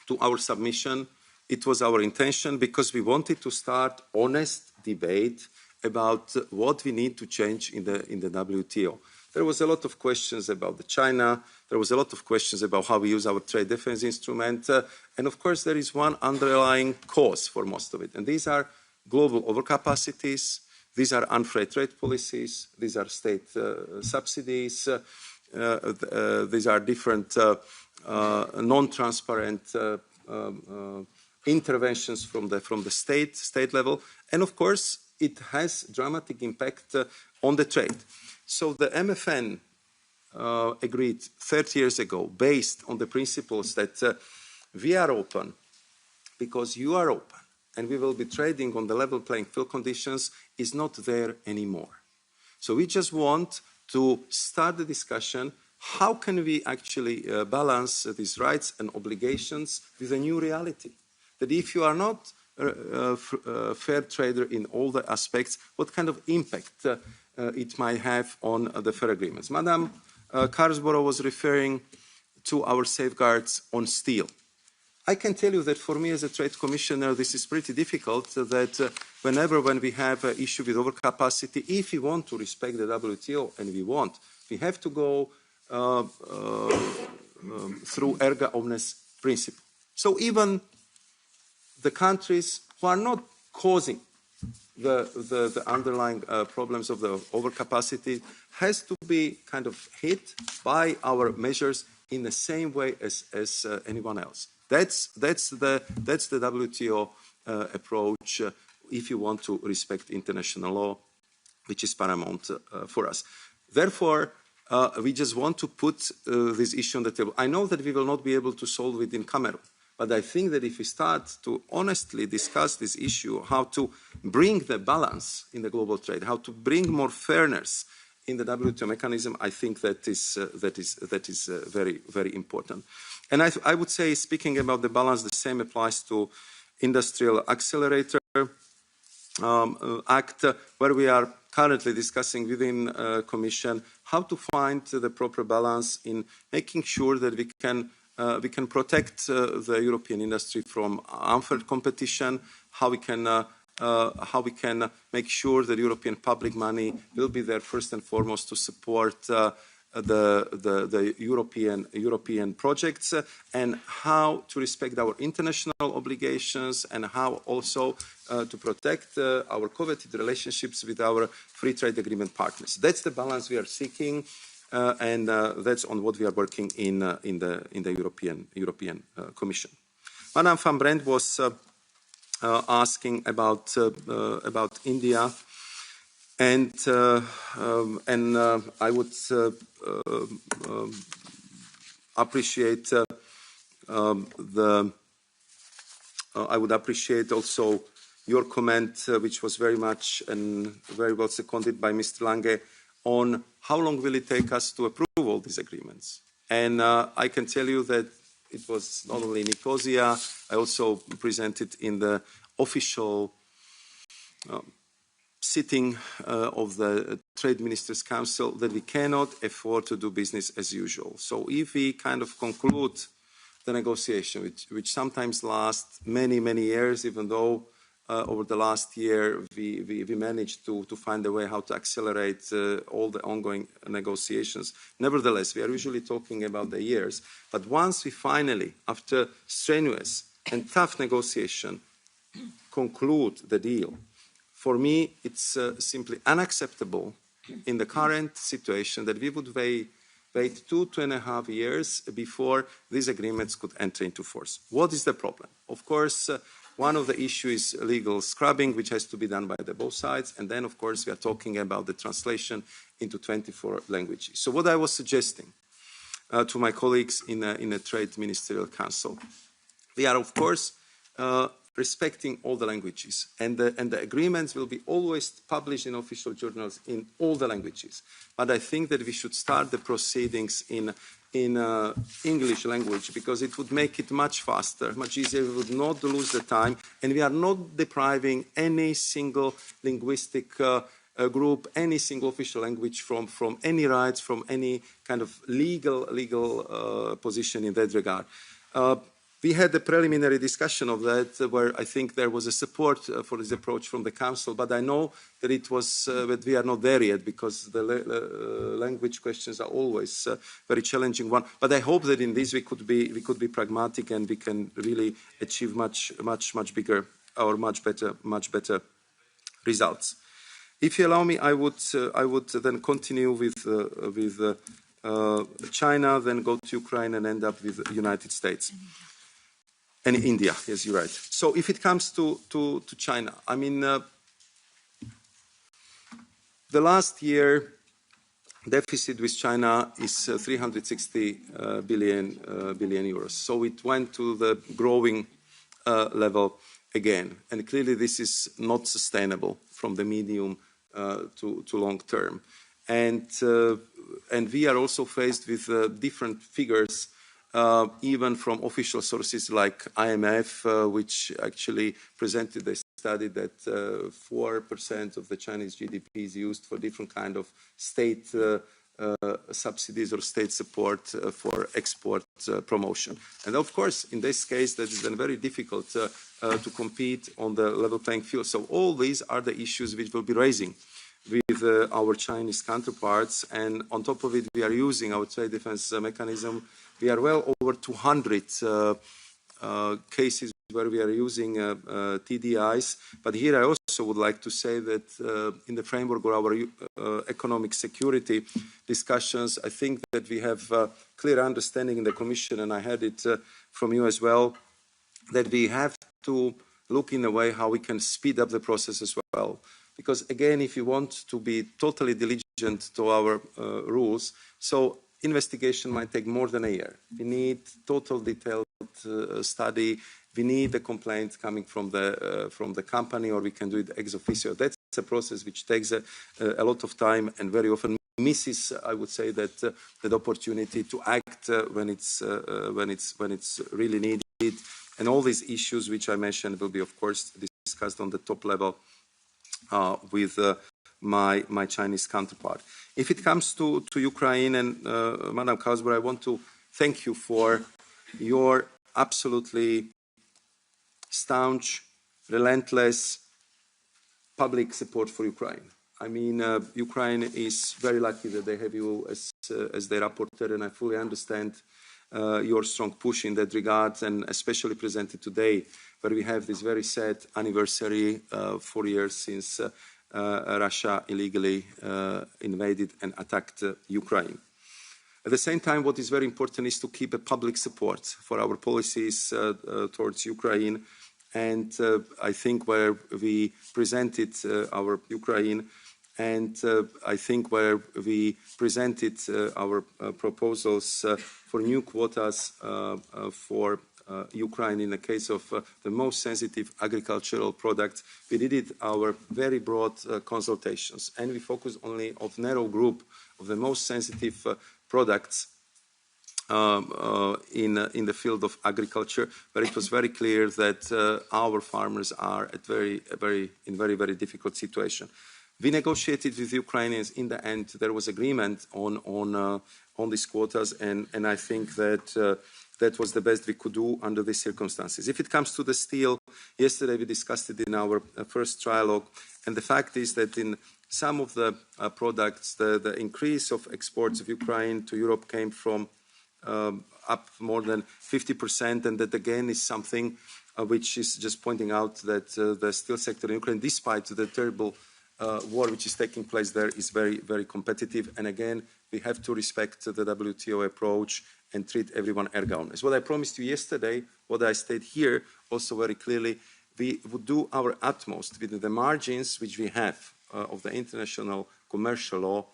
to our submission. It was our intention because we wanted to start honest debate about what we need to change in the WTO. There was a lot of questions about China. There was a lot of questions about how we use our trade defense instrument. And of course, there is one underlying cause for most of it. And these are global overcapacities. These are unfair trade policies. These are state subsidies. These are different non-transparent interventions from the state level. And of course, it has dramatic impact on the trade. So the MFN agreed 30 years ago, based on the principles that we are open because you are open, and we will be trading on the level playing field conditions, is not there anymore. So we just want to start the discussion, how can we actually balance these rights and obligations with a new reality? That if you are not a fair trader in all the aspects, what kind of impact it might have on the fair agreements? Madam Carsborough was referring to our safeguards on steel. I can tell you that for me as a trade commissioner, this is pretty difficult, that when we have an issue with overcapacity, if we want to respect the WTO, and we have to go through erga omnes principle. So even the countries who are not causing the underlying problems of the overcapacity has to be kind of hit by our measures in the same way as anyone else. That's the WTO approach if you want to respect international law, which is paramount for us. Therefore, we just want to put this issue on the table. I know that we will not be able to solve it in Cameroon, but I think that if we start to honestly discuss this issue, how to bring the balance in the global trade, how to bring more fairness in the WTO mechanism, I think that is very, very important. And I would say, speaking about the balance, the same applies to Industrial Accelerator Act, where we are currently discussing within Commission how to find the proper balance in making sure that we can protect the European industry from unfair competition, how we can make sure that European public money will be there first and foremost to support the European projects, and how to respect our international obligations, and how also to protect our coveted relationships with our free trade agreement partners. That's the balance we are seeking, and that's on what we are working in the European Commission. Madame van Brent was asking about India. And I would appreciate I would appreciate also your comment, which was very much and very well seconded by Mr. Lange, on how long will it take us to approve all these agreements. And I can tell you that it was not only Nicosia, I also presented in the official sitting of the Trade Ministers' Council that we cannot afford to do business as usual. So if we kind of conclude the negotiation, which sometimes lasts many, many years, even though over the last year we managed to find a way how to accelerate all the ongoing negotiations. Nevertheless, we are usually talking about the years. But once we finally, after strenuous and tough negotiation, conclude the deal, for me, it's simply unacceptable in the current situation that we would wait 2.5 years before these agreements could enter into force. What is the problem? Of course, one of the issues is legal scrubbing, which has to be done by both sides. And then, of course, we are talking about the translation into 24 languages. So what I was suggesting to my colleagues in the Trade Ministerial Council, we are, of course, respecting all the languages, and the agreements will be always published in official journals in all the languages. But I think that we should start the proceedings in English language, because it would make it much faster, much easier. We would not lose the time, and we are not depriving any single linguistic group, any single official language from any rights, from any kind of legal position in that regard. We had a preliminary discussion of that, where I think there was a support for this approach from the Council, but I know that it was that we are not there yet, because the language questions are always a very challenging one. But I hope that in this we could be pragmatic, and we can really achieve much bigger or much better results. If you allow me, I would then continue with China, then go to Ukraine, and end up with the United States. And India, yes, you're right. So if it comes to China, I mean, the last year deficit with China is 360 billion euros. So it went to the growing level again. And clearly this is not sustainable from the medium to long term. And we are also faced with different figures, even from official sources like IMF, which actually presented a study that 4% of the Chinese GDP is used for different kind of state subsidies or state support for export promotion. And of course, in this case, that is then very difficult to compete on the level playing field. So all these are the issues which we'll be raising with our Chinese counterparts. And on top of it, we are using our trade defense mechanism. We are well over 200 cases where we are using TDIs. But here I also also would like to say that in the framework of our economic security discussions, I think that we have clear understanding in the Commission, and I had it from you as well, that we have to look in a way how we can speed up the process as well. Because again, if you want to be totally diligent to our rules, so investigation might take more than a year. We need total detailed study. We need the complaint coming from the company, or we can do it ex officio. That's a process which takes a lot of time and very often misses, I would say, that opportunity to act when it's really needed. And all these issues which I mentioned will be, of course, discussed on the top level with my Chinese counterpart. If it comes to Ukraine and Madam Kausberg, I want to thank you for your absolutely staunch, relentless public support for Ukraine. I mean, Ukraine is very lucky that they have you as their rapporteur, and I fully understand your strong push in that regard, and especially presented today, where we have this very sad anniversary, 4 years since Russia illegally invaded and attacked Ukraine. At the same time, what is very important is to keep a public support for our policies towards Ukraine. And I think where we presented our Ukraine, and I think where we presented our proposals for new quotas for Ukraine in the case of the most sensitive agricultural products, we did it our very broad consultations, and we focused only on a narrow group of the most sensitive products in the field of agriculture, where it was very clear that our farmers are at in very difficult situation. We negotiated with the Ukrainians. In the end, there was agreement on these quotas, and I think that that was the best we could do under these circumstances. If it comes to the steel, yesterday we discussed it in our first trialogue, and the fact is that in some of the products, the increase of exports of Ukraine to Europe came from up more than 50%, and that again is something which is just pointing out that the steel sector in Ukraine, despite the terrible war which is taking place there, is very competitive. And again, we have to respect the WTO approach and treat everyone erga. As what I promised you yesterday, what I stated here also very clearly, we would do our utmost within the margins which we have of the international commercial law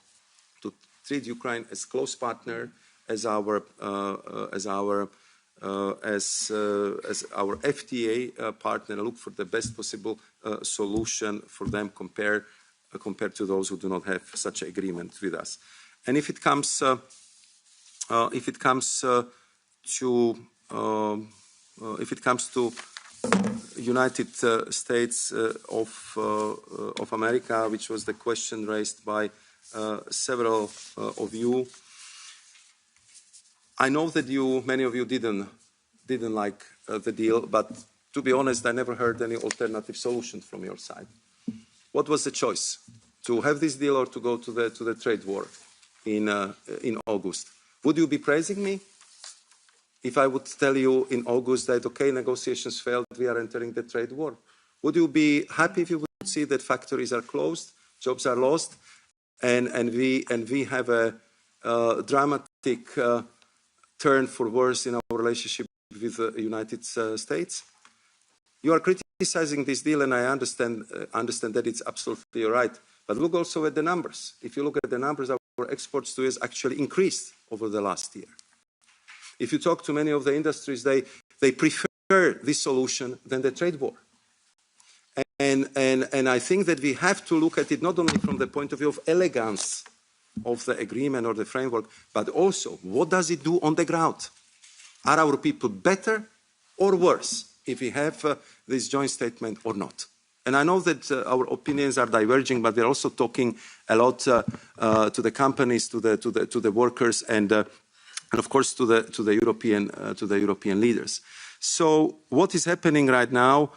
to treat Ukraine as close partner, as our FTA partner, and look for the best possible solution for them compared to those who do not have such an agreement with us. And if it comes to United States of America, which was the question raised by several of you, I know that many of you didn't like the deal, but to be honest, I never heard any alternative solution from your side. What was the choice? To have this deal or to go to the trade war in August? Would you be praising me if I would tell you in August that, okay, negotiations failed, we are entering the trade war? Would you be happy if you would see that factories are closed, jobs are lost, and we have a dramatic turn for worse in our relationship with the United States? You are criticizing this deal, and I understand that it's absolutely right. But look also at the numbers. If you look at the numbers, our exports to US actually increased over the last year. If you talk to many of the industries, they prefer this solution than the trade war. And I think that we have to look at it not only from the point of view of elegance of the agreement or the framework, but also what does it do on the ground? Are our people better or worse if we have this joint statement or not? And I know that our opinions are diverging, but we're also talking a lot to the companies, to the workers, and of course to the European leaders. So what is happening right now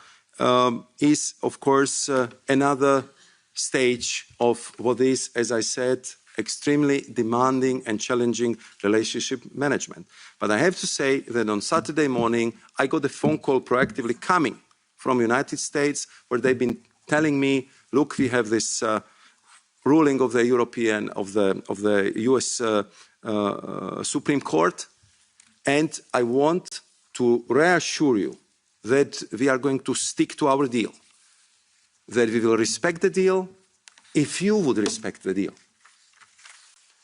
is, of course, another stage of what is, as I said, extremely demanding and challenging relationship management. But I have to say that on Saturday morning, I got a phone call proactively coming from the United States, where they've been telling me, look, we have this ruling of the US Supreme Court, and I want to reassure you that we are going to stick to our deal, that we will respect the deal if you would respect the deal.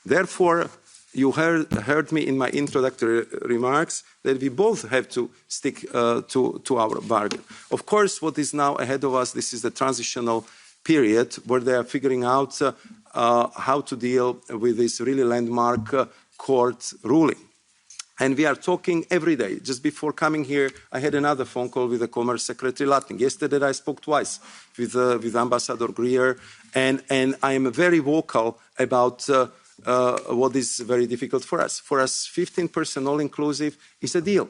Therefore, you heard me in my introductory remarks that we both have to stick to our bargain. Of course, what is now ahead of us, this is the transitional period where they are figuring out how to deal with this really landmark court ruling. And we are talking every day. Just before coming here, I had another phone call with the Commerce Secretary Latting. Yesterday, I spoke twice with Ambassador Greer, and I am very vocal about what is very difficult for us. For us, 15% all-inclusive is a deal.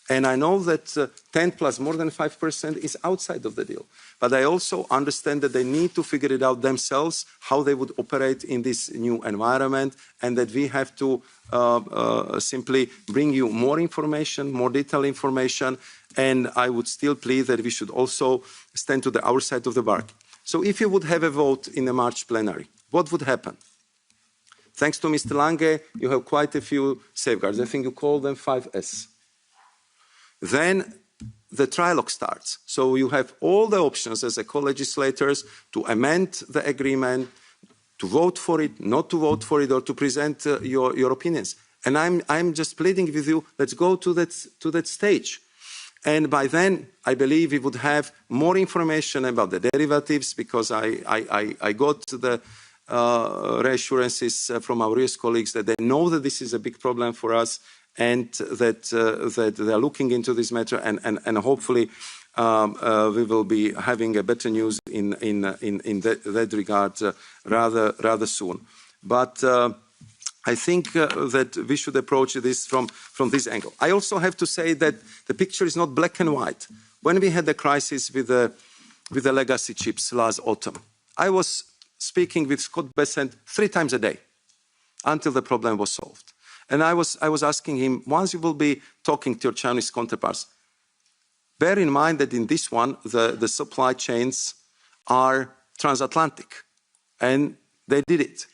And I know that 10 plus more than 5% is outside of the deal. But I also understand that they need to figure it out themselves, how they would operate in this new environment, and that we have to simply bring you more information, more detailed information. And I would still plead that we should also stand to our side of the bargain. So if you would have a vote in the March plenary, what would happen? Thanks to Mr. Lange, you have quite a few safeguards. I think you call them 5S. Then the trilogue starts. So you have all the options as a co-legislators to amend the agreement, to vote for it, not to vote for it, or to present your opinions. And I'm just pleading with you, let's go to that stage. And by then, I believe we would have more information about the derivatives, because I got the reassurances from our US colleagues that they know that this is a big problem for us, and that they are looking into this matter, and hopefully we will be having a better news in that regard rather soon. But I think that we should approach this from this angle. I also have to say that the picture is not black and white. When we had the crisis with the legacy chips last autumn, I was speaking with Scott Bessent 3 times a day until the problem was solved. And I was asking him, once you will be talking to your Chinese counterparts, bear in mind that in this one, the supply chains are transatlantic. And they did it.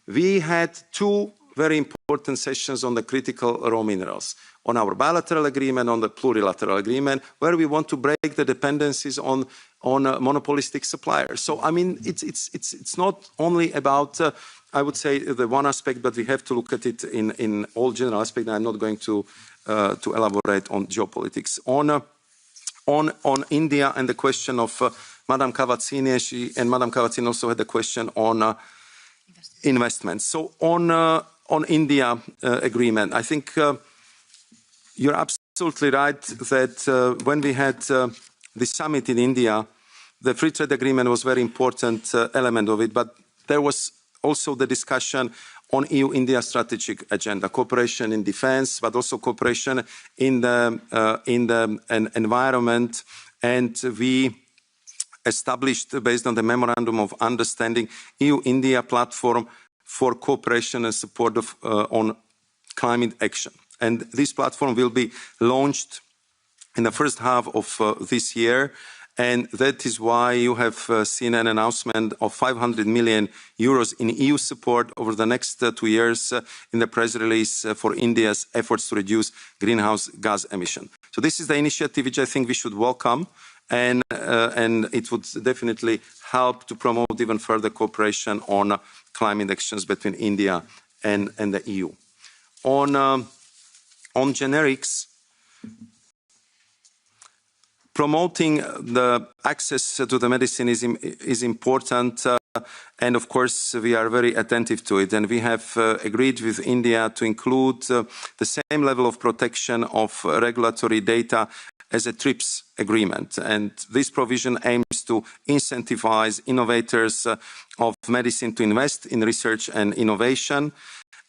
We had 2 very important sessions on the critical raw minerals, on our bilateral agreement, on the plurilateral agreement, where we want to break the dependencies on monopolistic suppliers. So, I mean, it's not only about I would say the one aspect, but we have to look at it in all general aspects. I'm not going to elaborate on geopolitics. On India and the question of Madame Cavazzini, and Madame Cavazzini also had a question on investments. So on India agreement, I think you're absolutely right that when we had the summit in India, the free trade agreement was a very important element of it, but there was also the discussion on EU-India strategic agenda, cooperation in defense, but also cooperation in the environment. And we established, based on the Memorandum of Understanding, EU-India platform for cooperation and support on climate action. And this platform will be launched in the first half of this year. And that is why you have seen an announcement of 500 million euros in EU support over the next 2 years in the press release for India's efforts to reduce greenhouse gas emission. So this is the initiative which I think we should welcome, and it would definitely help to promote even further cooperation on climate actions between India and the EU. On generics, promoting the access to the medicine is important, and of course we are very attentive to it. And we have agreed with India to include the same level of protection of regulatory data as a TRIPS agreement. And this provision aims to incentivize innovators of medicine to invest in research and innovation.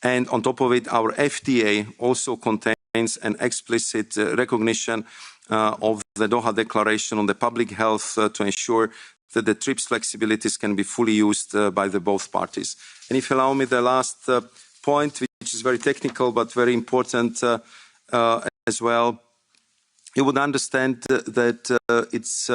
And on top of it, our FTA also contains an explicit recognition of the Doha Declaration on the public health to ensure that the TRIPS flexibilities can be fully used by both parties. And if you allow me the last point, which is very technical but very important as well, you would understand that it's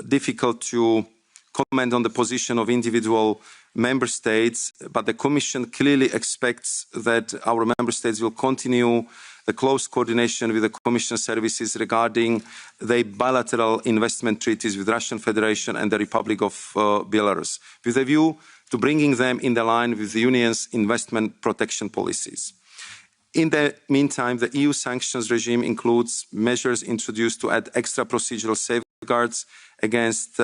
difficult to comment on the position of individual member states, but the Commission clearly expects that our member states will continue the close coordination with the Commission services regarding the bilateral investment treaties with the Russian Federation and the Republic of Belarus, with a view to bringing them in line with the Union's investment protection policies. In the meantime, the EU sanctions regime includes measures introduced to add extra procedural safeguards against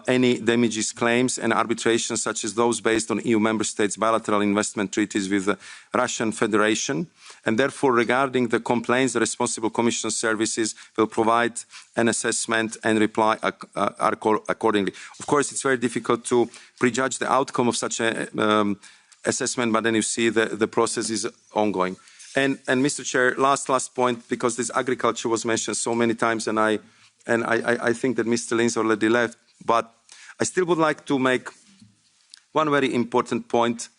any damages claims and arbitrations such as those based on EU member states' bilateral investment treaties with the Russian Federation. And therefore, regarding the complaints, the responsible Commission services will provide an assessment and reply accordingly. Of course, it's very difficult to prejudge the outcome of such an assessment, but then you see the process is ongoing. And Mr. Chair, last point, because this agriculture was mentioned so many times, and I think that Mr. Linz already left, but I still would like to make one very important point,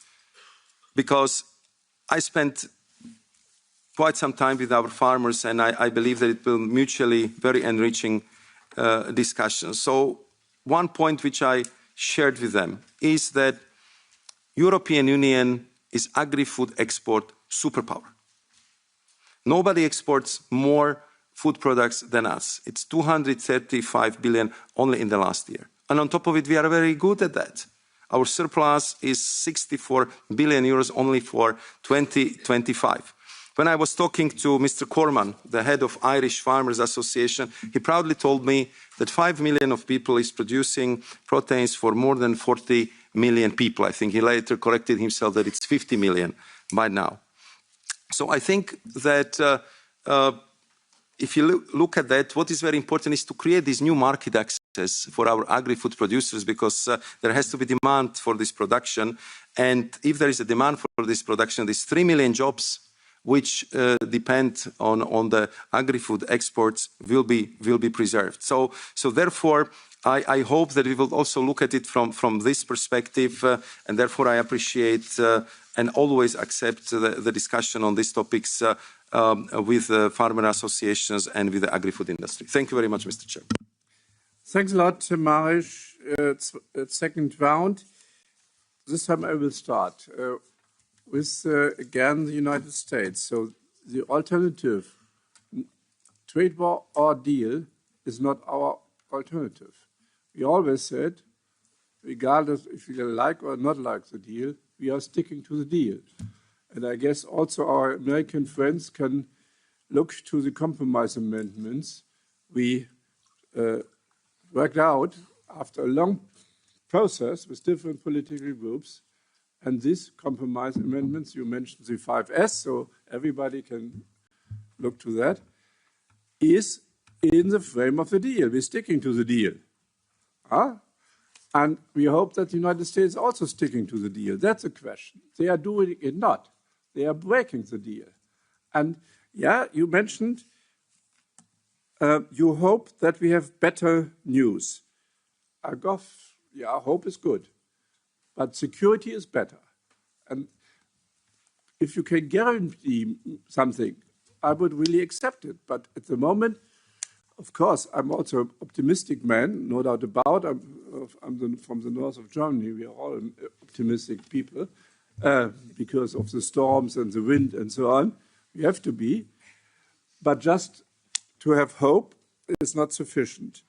because I spent quite some time with our farmers, and I believe that it will mutually very enriching discussions. So one point which I shared with them is that European Union is agri-food export superpower. Nobody exports more food products than us. It's 235 billion only in the last year. And on top of it, we are very good at that. Our surplus is 64 billion euros only for 2025. When I was talking to Mr. Corman, the head of Irish Farmers Association, he proudly told me that 5 million of people is producing proteins for more than 40 million people. I think he later corrected himself that it's 50 million by now. So I think that if you look at that, what is very important is to create this new market access for our agri-food producers, because there has to be demand for this production. And if there is a demand for this production, these 3 million jobs which depend on the agri-food exports will be preserved. So therefore, I hope that we will also look at it from this perspective, and therefore I appreciate and always accept the discussion on these topics with the farmer associations and with the agri-food industry. Thank you very much, Mr. Chair. Thanks a lot, Maros. Second round. This time I will start with, again, the United States. So the alternative, trade war or deal, is not our alternative. We always said, regardless if you like or not like the deal, we are sticking to the deal. And I guess also our American friends can look to the compromise amendments we worked out after a long process with different political groups. And these compromise amendments, you mentioned the 5S, so everybody can look to that, is in the frame of the deal. We're sticking to the deal. And we hope that the United States is also sticking to the deal. That's a question. They are doing it not. They are breaking the deal. And yeah, you mentioned you hope that we have better news. Hope is good. But security is better. And if you can guarantee something, I would really accept it. But at the moment, of course, I'm also an optimistic man, no doubt about. I'm from the north of Germany. We are all optimistic people because of the storms and the wind and so on. We have to be. But just to have hope is not sufficient.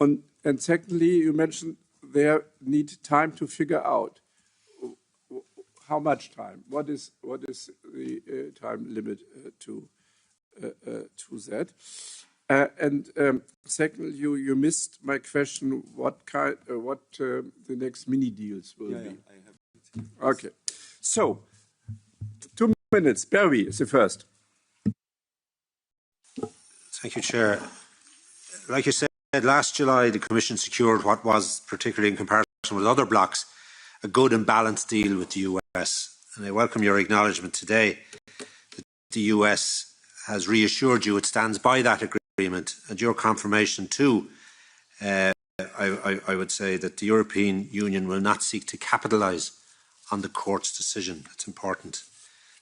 And secondly, you mentioned they need time to figure out how much time. What is the time limit to that? And secondly, you missed my question. What the next mini deals will be? I have. Okay, so 2 minutes. Barry is the first. Thank you, Chair. Like you said, last July the Commission secured what was, particularly in comparison with other blocs, a good and balanced deal with the US. And I welcome your acknowledgement today that the US has reassured you it stands by that agreement, and your confirmation too, I would say, that the European Union will not seek to capitalise on the court's decision. That's important.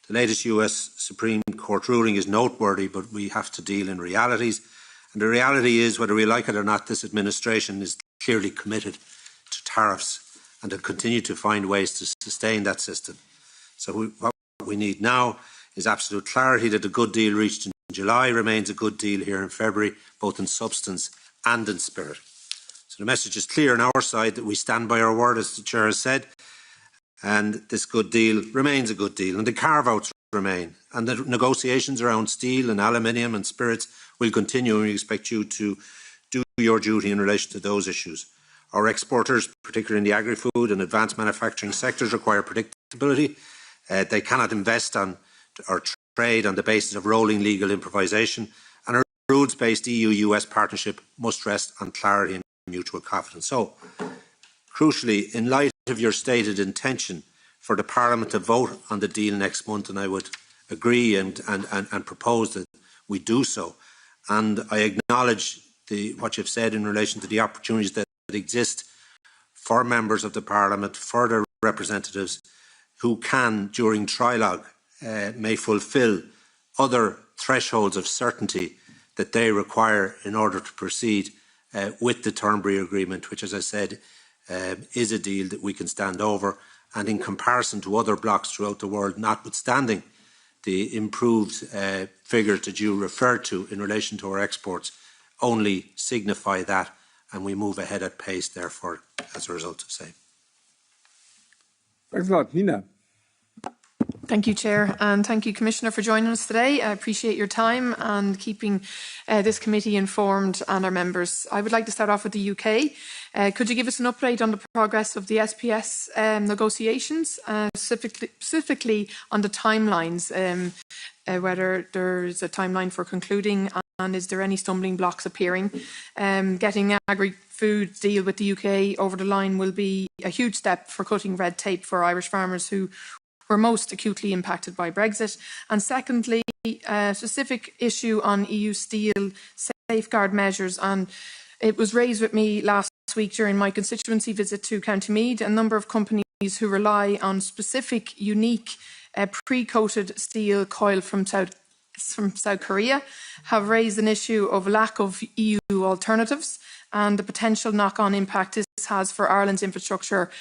The latest US Supreme Court ruling is noteworthy, but we have to deal in realities, And the reality is, whether we like it or not, this administration is clearly committed to tariffs and to continue to find ways to sustain that system. So what we need now is absolute clarity that the good deal reached in July remains a good deal here in February, both in substance and in spirit. So the message is clear on our side that we stand by our word, as the Chair has said, and this good deal remains a good deal, and the carve-outs remain, and the negotiations around steel and aluminium and spirits will continue, and we expect you to do your duty in relation to those issues. Our exporters, particularly in the agri-food and advanced manufacturing sectors, require predictability. They cannot invest on or trade on the basis of rolling legal improvisation, and our rules-based EU-US partnership must rest on clarity and mutual confidence. So, crucially, in light of your stated intention for the Parliament to vote on the deal next month, and I would agree and propose that we do so, and I acknowledge what you've said in relation to the opportunities that exist for members of the Parliament, for their representatives, who can, during trilogue, may fulfil other thresholds of certainty that they require in order to proceed with the Turnberry Agreement, which, as I said, is a deal that we can stand over, and in comparison to other blocs throughout the world, notwithstanding the improved figures that you referred to in relation to our exports, only signify that, and we move ahead at pace, therefore, as a result of same. Thanks a lot. Nina. Thank you, Chair, and thank you, Commissioner, for joining us today. I appreciate your time and keeping this committee informed and our members. I would like to start off with the UK. Could you give us an update on the progress of the SPS negotiations, specifically on the timelines, whether there's a timeline for concluding, and is there any stumbling blocks appearing? Getting agri-food deal with the UK over the line will be a huge step for cutting red tape for Irish farmers who were most acutely impacted by Brexit. And secondly, a specific issue on EU steel safeguard measures. And it was raised with me last week during my constituency visit to County Meath. A number of companies who rely on specific, unique, pre-coated steel coil from South Korea have raised an issue of lack of EU alternatives and the potential knock-on impact this has for Ireland's infrastructure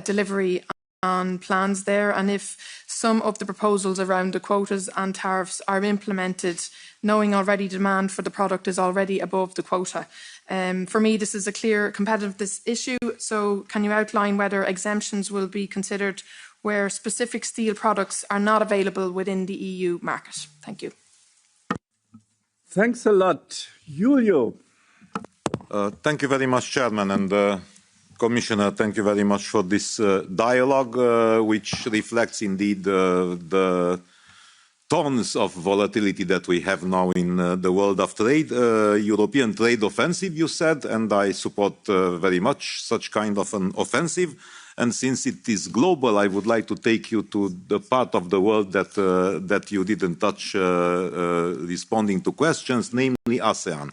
delivery and plans there, and if some of the proposals around the quotas and tariffs are implemented, knowing already demand for the product is already above the quota. For me, this is a clear competitiveness issue, so can you outline whether exemptions will be considered where specific steel products are not available within the EU market? Thank you. Thanks a lot. Julio. Thank you very much, Chairman, and Commissioner, thank you very much for this dialogue, which reflects indeed the tons of volatility that we have now in the world of trade. European trade offensive, you said, and I support very much such kind of an offensive. And since it is global, I would like to take you to the part of the world that you didn't touch responding to questions, namely ASEAN.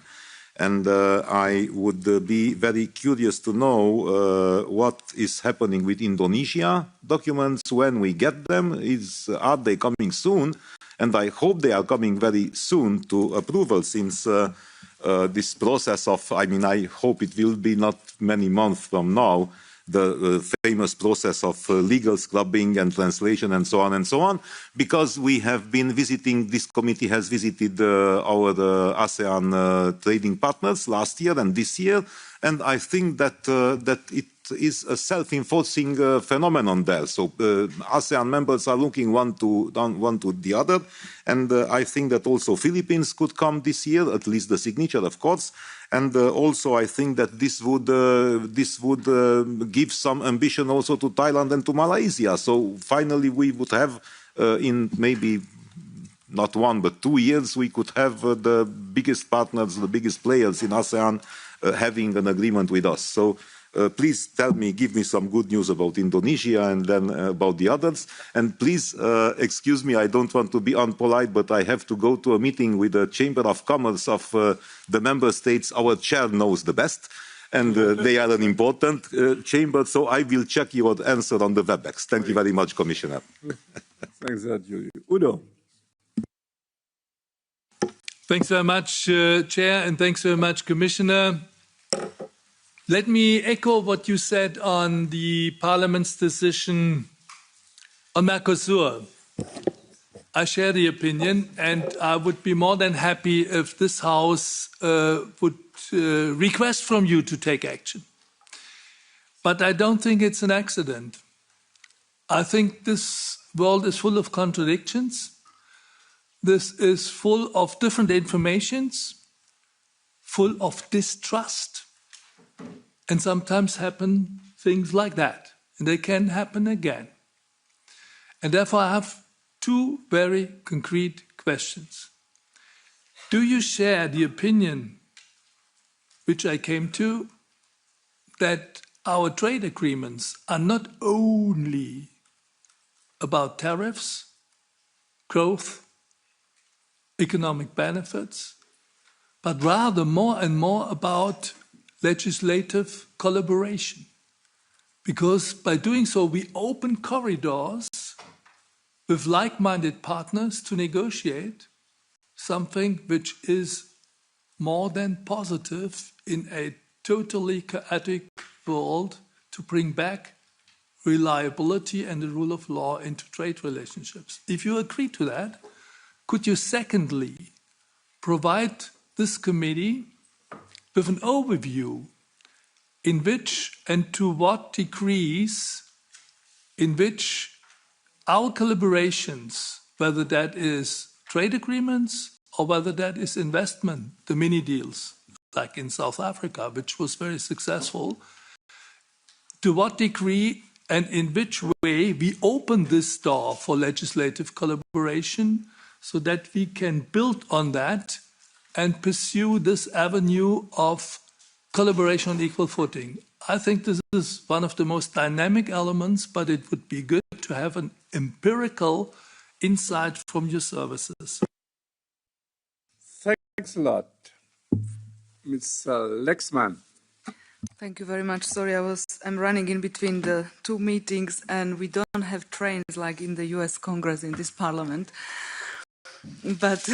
And I would be very curious to know what is happening with Indonesia documents, when we get them. Are they coming soon? And I hope they are coming very soon to approval, since this process of, I hope it will be not many months from now, the famous process of legal scrubbing and translation and so on, because we have been visiting, this committee has visited our ASEAN trading partners last year and this year, and I think that it is a self-enforcing phenomenon there. So ASEAN members are looking one to the other, and I think that also Philippines could come this year, at least the signature, of course. And also, I think that this would give some ambition also to Thailand and to Malaysia. So finally, we would have, in maybe not 1 but 2 years, we could have the biggest partners, the biggest players in ASEAN having an agreement with us. So please tell me, give me some good news about Indonesia and then about the others. And please excuse me, I don't want to be unpolite, but I have to go to a meeting with the Chamber of Commerce of the member states. Our chair knows the best, and they are an important chamber, so I will check your answer on the WebEx. Thank you very much, Commissioner. Thanks, Julio. Udo. Thanks very much, Chair, and thanks very much, Commissioner. Let me echo what you said on the Parliament's decision on Mercosur. I share the opinion, and I would be more than happy if this House would request from you to take action. But I don't think it's an accident. I think this world is full of contradictions. This is full of different informations, full of distrust. And sometimes happen things like that. And they can happen again. And therefore I have two very concrete questions. Do you share the opinion which I came to, that our trade agreements are not only about tariffs, growth, economic benefits, but rather more and more about legislative collaboration? Because by doing so, we open corridors with like-minded partners to negotiate something which is more than positive in a totally chaotic world to bring back reliability and the rule of law into trade relationships. If you agree to that, could you secondly provide this committee with an overview in which and to what degrees in which our collaborations, whether that is trade agreements or whether that is investment, the mini deals, like in South Africa, which was very successful, to what degree and in which way we open this door for legislative collaboration so that we can build on that and pursue this avenue of collaboration on equal footing. I think this is one of the most dynamic elements, but it would be good to have an empirical insight from your services. Thanks a lot. Ms. Lexman. Thank you very much. Sorry, I'm running in between the two meetings, and we don't have trains like in the US Congress in this Parliament. But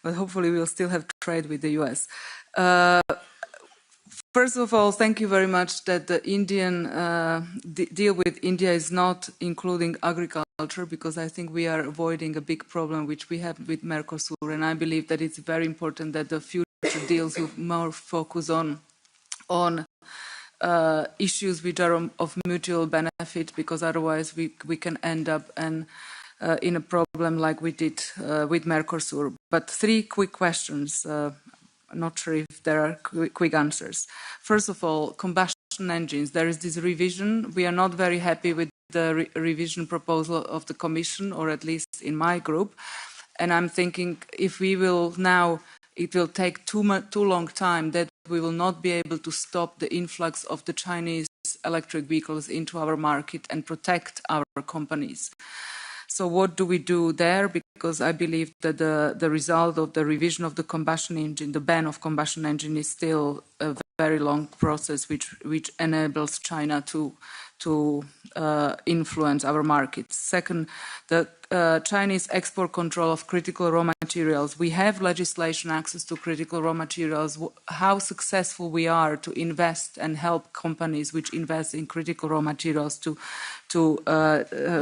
hopefully we'll still have trade with the US. First of all, thank you very much that the Indian deal with India is not including agriculture, because I think we are avoiding a big problem which we have with Mercosur, and I believe that it's very important that the future deals will more focus on issues which are of mutual benefit, because otherwise we can end up in a problem like we did with Mercosur. But three quick questions. I'm not sure if there are quick answers. First of all, combustion engines. There is this revision. We are not very happy with the revision proposal of the Commission, or at least in my group. And I'm thinking if we will now, it will take too long time, that we will not be able to stop the influx of the Chinese electric vehicles into our market and protect our companies. So what do we do there? Because I believe that the result of the revision of the combustion engine, the ban of combustion engine, is still a very long process which enables China to influence our markets. Second, the Chinese export control of critical raw materials. We have legislation access to critical raw materials. How successful we are to invest and help companies which invest in critical raw materials to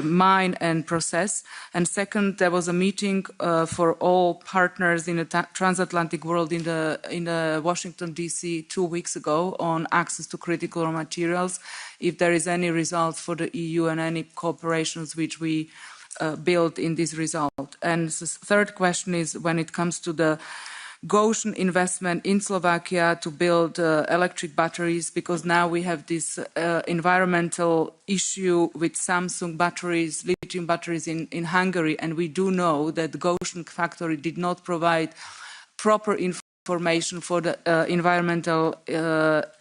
mine and process. And second, there was a meeting for all partners in the transatlantic world in the Washington DC 2 weeks ago on access to critical raw materials. If there is any result for the EU and any cooperations which we build in this result. And the third question is when it comes to the Goshen investment in Slovakia to build electric batteries, because now we have this environmental issue with Samsung batteries, lithium batteries in Hungary, and we do know that the Goshen factory did not provide proper information for the environmental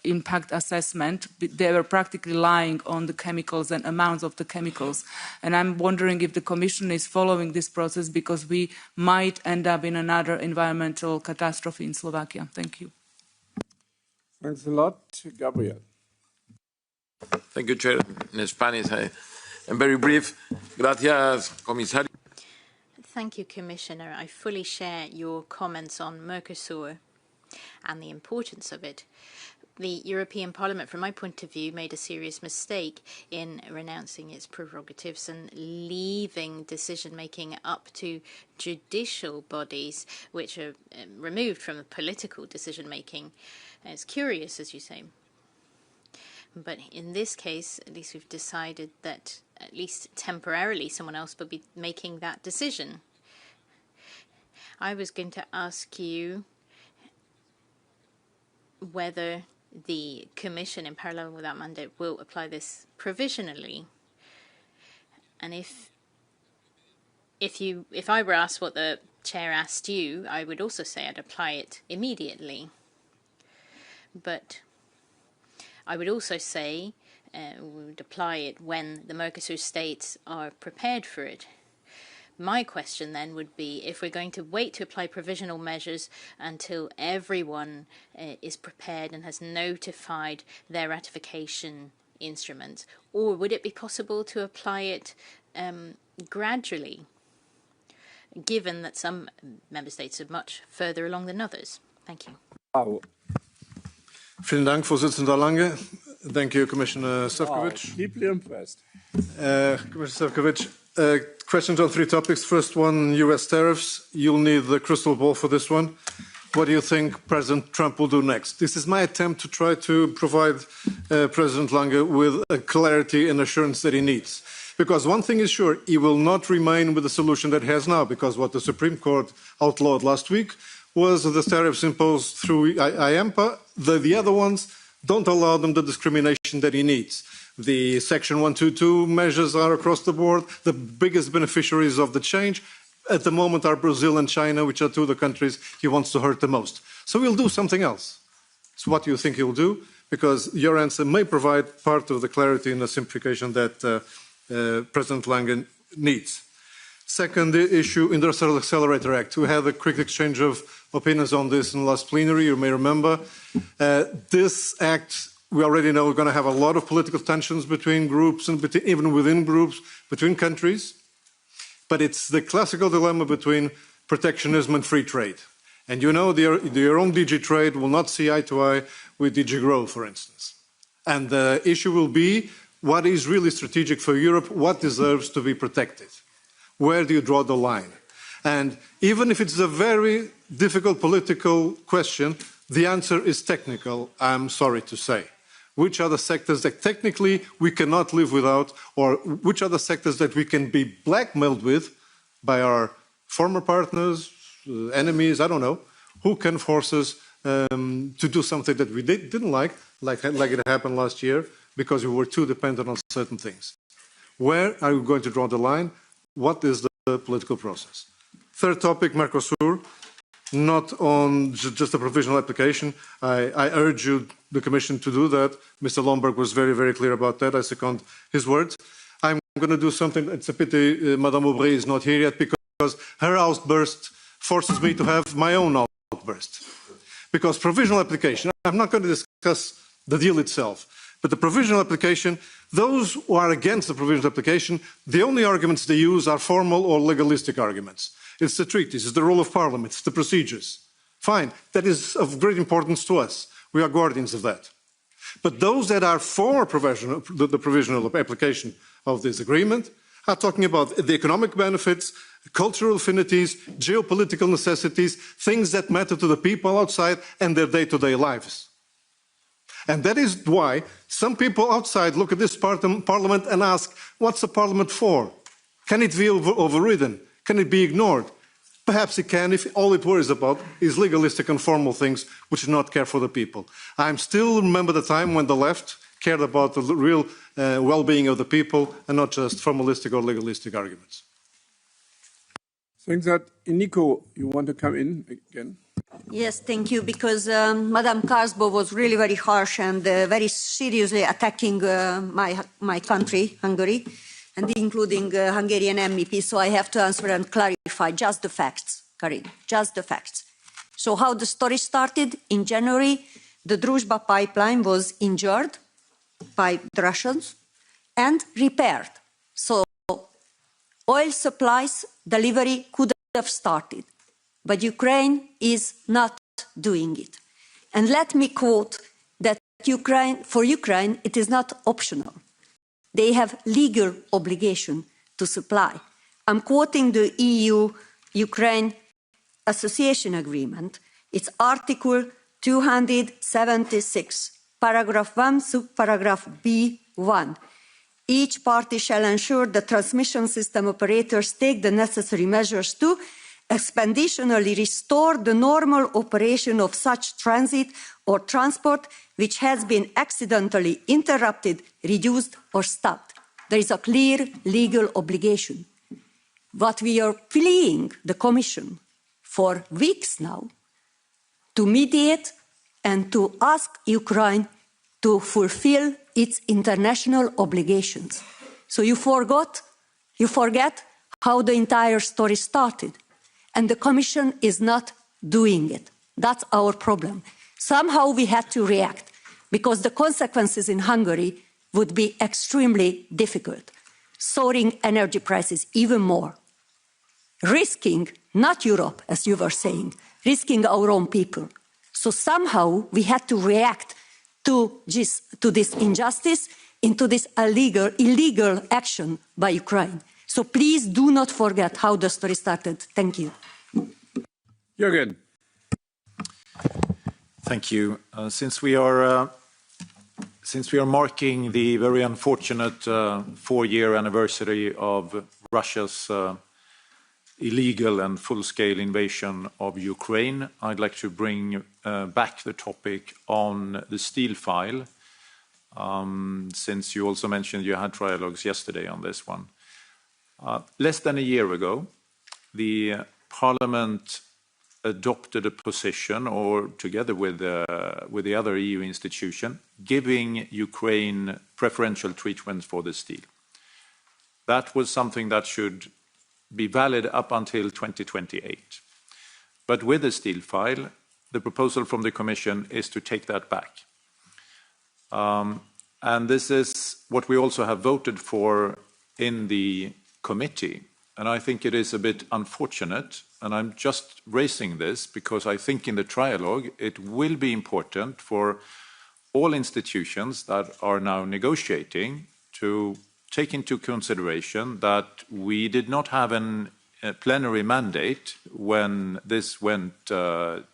impact assessment. They were practically lying on the chemicals and amounts of the chemicals. And I'm wondering if the Commission is following this process, because we might end up in another environmental catastrophe in Slovakia. Thank you. Thanks a lot. Gabriel. Thank you, Chair. In Spanish, I'm very brief. Gracias, Comisario. Thank you, Commissioner. I fully share your comments on Mercosur and the importance of it. The European Parliament, from my point of view, made a serious mistake in renouncing its prerogatives and leaving decision-making up to judicial bodies, which are removed from the political decision-making. It's curious, as you say. But in this case, at least we've decided that, at least temporarily, someone else will be making that decision. I was going to ask you whether the Commission, in parallel with that mandate, will apply this provisionally. And if I were asked what the chair asked you, I would also say I'd apply it immediately. But I would also say we would apply it when the Mercosur states are prepared for it. My question then would be, if we're going to wait to apply provisional measures until everyone is prepared and has notified their ratification instruments, or would it be possible to apply it gradually, given that some member states are much further along than others? Thank you. Wow. Vielen Dank, Vorsitzender Lange. Thank you, Commissioner Sefcovic. Wow, deeply impressed. Commissioner Sefcovic, questions on 3 topics. First one, US tariffs. You'll need the crystal ball for this one. What do you think President Trump will do next? This is my attempt to try to provide President Lange with a clarity and assurance that he needs. Because one thing is sure, he will not remain with the solution that he has now, because what the Supreme Court outlawed last week was the tariffs imposed through IEMPA. The other ones don't allow them the discrimination that he needs. The Section 122 measures are across the board. The biggest beneficiaries of the change at the moment are Brazil and China, which are 2 of the countries he wants to hurt the most. So he'll do something else. So what do you think he'll do? Because your answer may provide part of the clarity and the simplification that President Lange needs. Second issue, Industrial Accelerator Act. We had a quick exchange of opinions on this in the last plenary, you may remember. This act, we already know, we're going to have a lot of political tensions between groups and even within groups, between countries. But it's the classical dilemma between protectionism and free trade. And you know, your own DG Trade will not see eye to eye with DG Growth, for instance. And the issue will be, what is really strategic for Europe? What deserves to be protected? Where do you draw the line? And even if it's a very difficult political question, the answer is technical, I'm sorry to say. Which are the sectors that technically we cannot live without, or which are the sectors that we can be blackmailed with by our former partners, enemies, I don't know, who can force us to do something that we didn't like it happened last year, because we were too dependent on certain things. Where are we going to draw the line? What is the political process? Third topic, Mercosur, not on just a provisional application. I urge you, the Commission, to do that. Mr. Lomberg was very, very clear about that. I second his words. I'm going to do something, it's a pity Madame Aubry is not here yet, because her outburst forces me to have my own outburst. Because provisional application, I'm not going to discuss the deal itself, but the provisional application, those who are against the provisional application, the only arguments they use are formal or legalistic arguments. It's the treaties, it's the role of Parliament, it's the procedures. Fine, that is of great importance to us. We are guardians of that. But those that are for the provisional application of this agreement are talking about the economic benefits, cultural affinities, geopolitical necessities, things that matter to the people outside and their day-to-day lives. And that is why some people outside look at this Parliament and ask, what's the Parliament for? Can it be overridden? Can it be ignored? Perhaps it can if all it worries about is legalistic and formal things which do not care for the people. I still remember the time when the left cared about the real well-being of the people and not just formalistic or legalistic arguments. I think that, Nico, you want to come in again? Yes, thank you, because Madame Karsbo was really very harsh and very seriously attacking my country, Hungary, and including Hungarian MEP, so I have to answer and clarify just the facts, Karin, just the facts. So how the story started, in January, the Druzhba pipeline was injured by the Russians and repaired. So Oil supplies delivery could have started, but Ukraine is not doing it. And let me quote that for Ukraine, it is not optional. They have legal obligation to supply. I'm quoting the EU-Ukraine Association Agreement. It's Article 276, paragraph 1, subparagraph B1. Each party shall ensure that transmission system operators take the necessary measures to expeditiously restore the normal operation of such transit or transport which has been accidentally interrupted, reduced or stopped. There is a clear legal obligation. But we are pleading the Commission for weeks now to mediate and to ask Ukraine to fulfill its international obligations. So you forget how the entire story started. And the Commission is not doing it. That's our problem. Somehow we had to react because the consequences in Hungary would be extremely difficult. Soaring energy prices even more. Risking, not Europe, as you were saying, risking our own people. So somehow we had to react to this injustice, into this illegal action by Ukraine. So please do not forget how the story started. Thank you. Jürgen. Thank you. Since we are marking the very unfortunate 4-year anniversary of Russia's illegal and full-scale invasion of Ukraine, I'd like to bring back the topic on the steel file, since you also mentioned you had trialogues yesterday on this one. Less than a year ago, the Parliament adopted a position, or together with the other EU institution, giving Ukraine preferential treatment for the steel. That was something that should be valid up until 2028. But with the steel file, the proposal from the Commission is to take that back. And this is what we also have voted for in the committee. And I think it is a bit unfortunate, and I'm just raising this because I think in the trialogue it will be important for all institutions that are now negotiating to take into consideration that we did not have a plenary mandate when this went to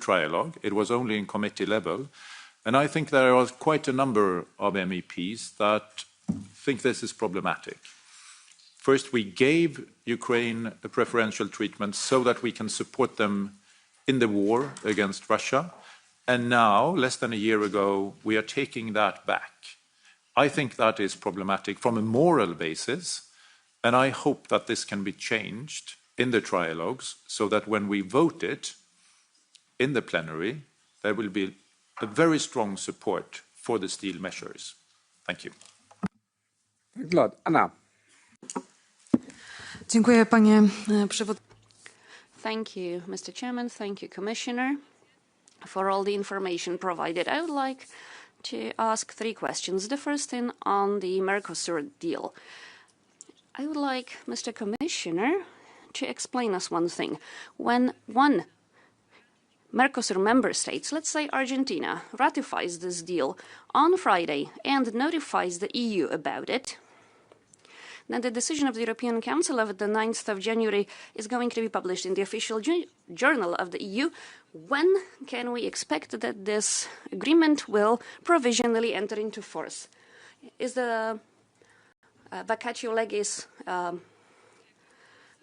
trialogue. It was only in committee level. And I think there are quite a number of MEPs that think this is problematic. First, we gave Ukraine a preferential treatment so that we can support them in the war against Russia. And now, less than a year ago, we are taking that back. I think that is problematic from a moral basis, and I hope that this can be changed in the trialogues so that when we vote it in the plenary, there will be a very strong support for the steel measures. Thank you. Thanks a lot. Anna. Dziękuję, panie przewodniczący. Thank you, Mr. Chairman. Thank you, Commissioner, for all the information provided. I would like to ask 3 questions. The first on the Mercosur deal. I would like Mr. Commissioner to explain us one thing. When one Mercosur member states, let's say Argentina, ratifies this deal on Friday and notifies the EU about it, then the decision of the European Council of the 9th of January is going to be published in the official journal of the EU. When can we expect that this agreement will provisionally enter into force? Is the vacatio legis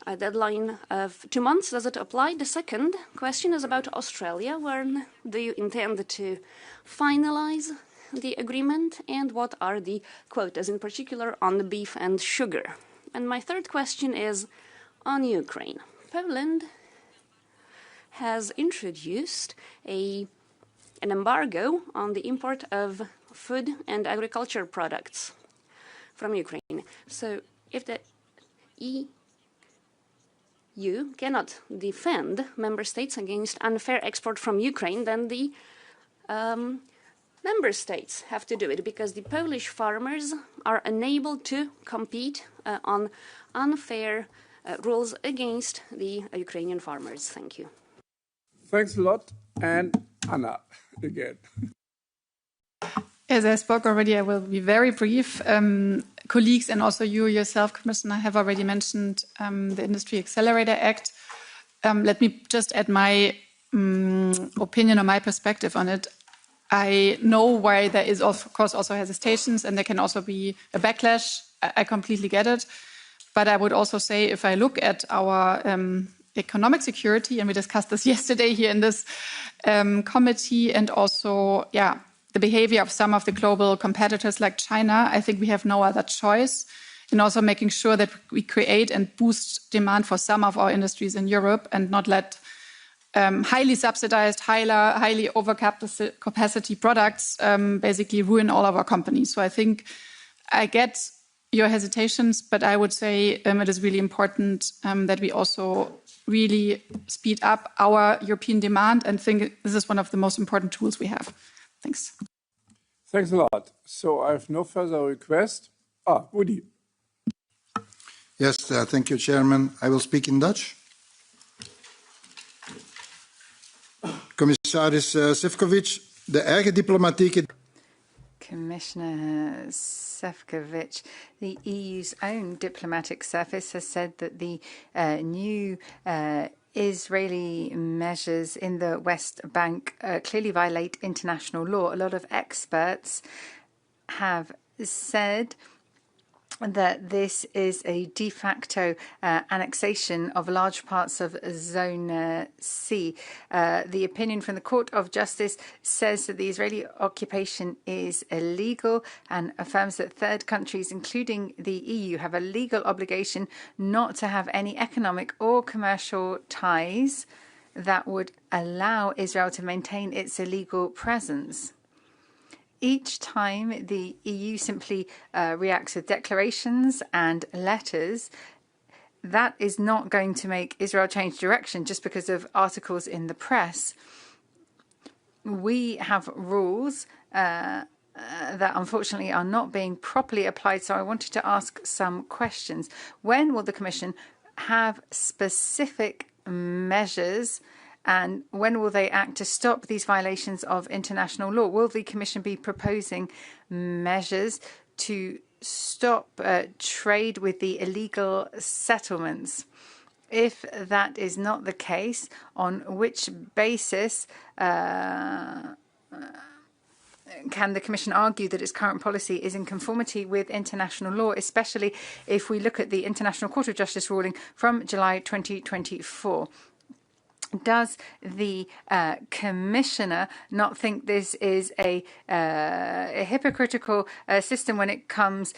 a deadline of 2 months? Does it apply? The second question is about Australia. When do you intend to finalize the agreement, and what are the quotas, in particular on the beef and sugar? And my third question is on Ukraine. Poland has introduced an embargo on the import of food and agriculture products from Ukraine. So if the EU cannot defend member states against unfair export from Ukraine, then the member states have to do it, because the Polish farmers are unable to compete on unfair rules against the Ukrainian farmers. Thank you. Thanks a lot. And Anna, again. As I spoke already, I will be very brief. Colleagues and also you yourself, Commissioner, have already mentioned the Industry Accelerator Act. Let me just add my opinion or my perspective on it. I know why there is, of course, also hesitations and there can also be a backlash. I completely get it. But I would also say if I look at our economic security, and we discussed this yesterday here in this committee, and also, the behavior of some of the global competitors like China, I think we have no other choice in also making sure that we create and boost demand for some of our industries in Europe and not let highly subsidized, highly overcapacity products basically ruin all of our companies. So I think I get your hesitations, but I would say it is really important that we also really speed up our European demand and think this is one of the most important tools we have. Thanks. Thanks a lot. So I have no further request. Woody. Yes, thank you, Chairman. I will speak in Dutch. Commissaris Sefcovic, de erge diplomatieke... Commissioner Sefcovic, the EU's own diplomatic service has said that the new Israeli measures in the West Bank clearly violate international law. A lot of experts have said that this is a de facto annexation of large parts of Zone C. The opinion from the Court of Justice says that the Israeli occupation is illegal and affirms that third countries, including the EU, have a legal obligation not to have any economic or commercial ties that would allow Israel to maintain its illegal presence. Each time the EU simply reacts with declarations and letters, that is not going to make Israel change direction just because of articles in the press. We have rules that unfortunately are not being properly applied, so I wanted to ask some questions. When will the Commission have specific measures, and when will they act to stop these violations of international law? Will the Commission be proposing measures to stop trade with the illegal settlements? If that is not the case, on which basis can the Commission argue that its current policy is in conformity with international law, especially if we look at the International Court of Justice ruling from July 2024? Does the Commissioner not think this is a hypocritical system when it comes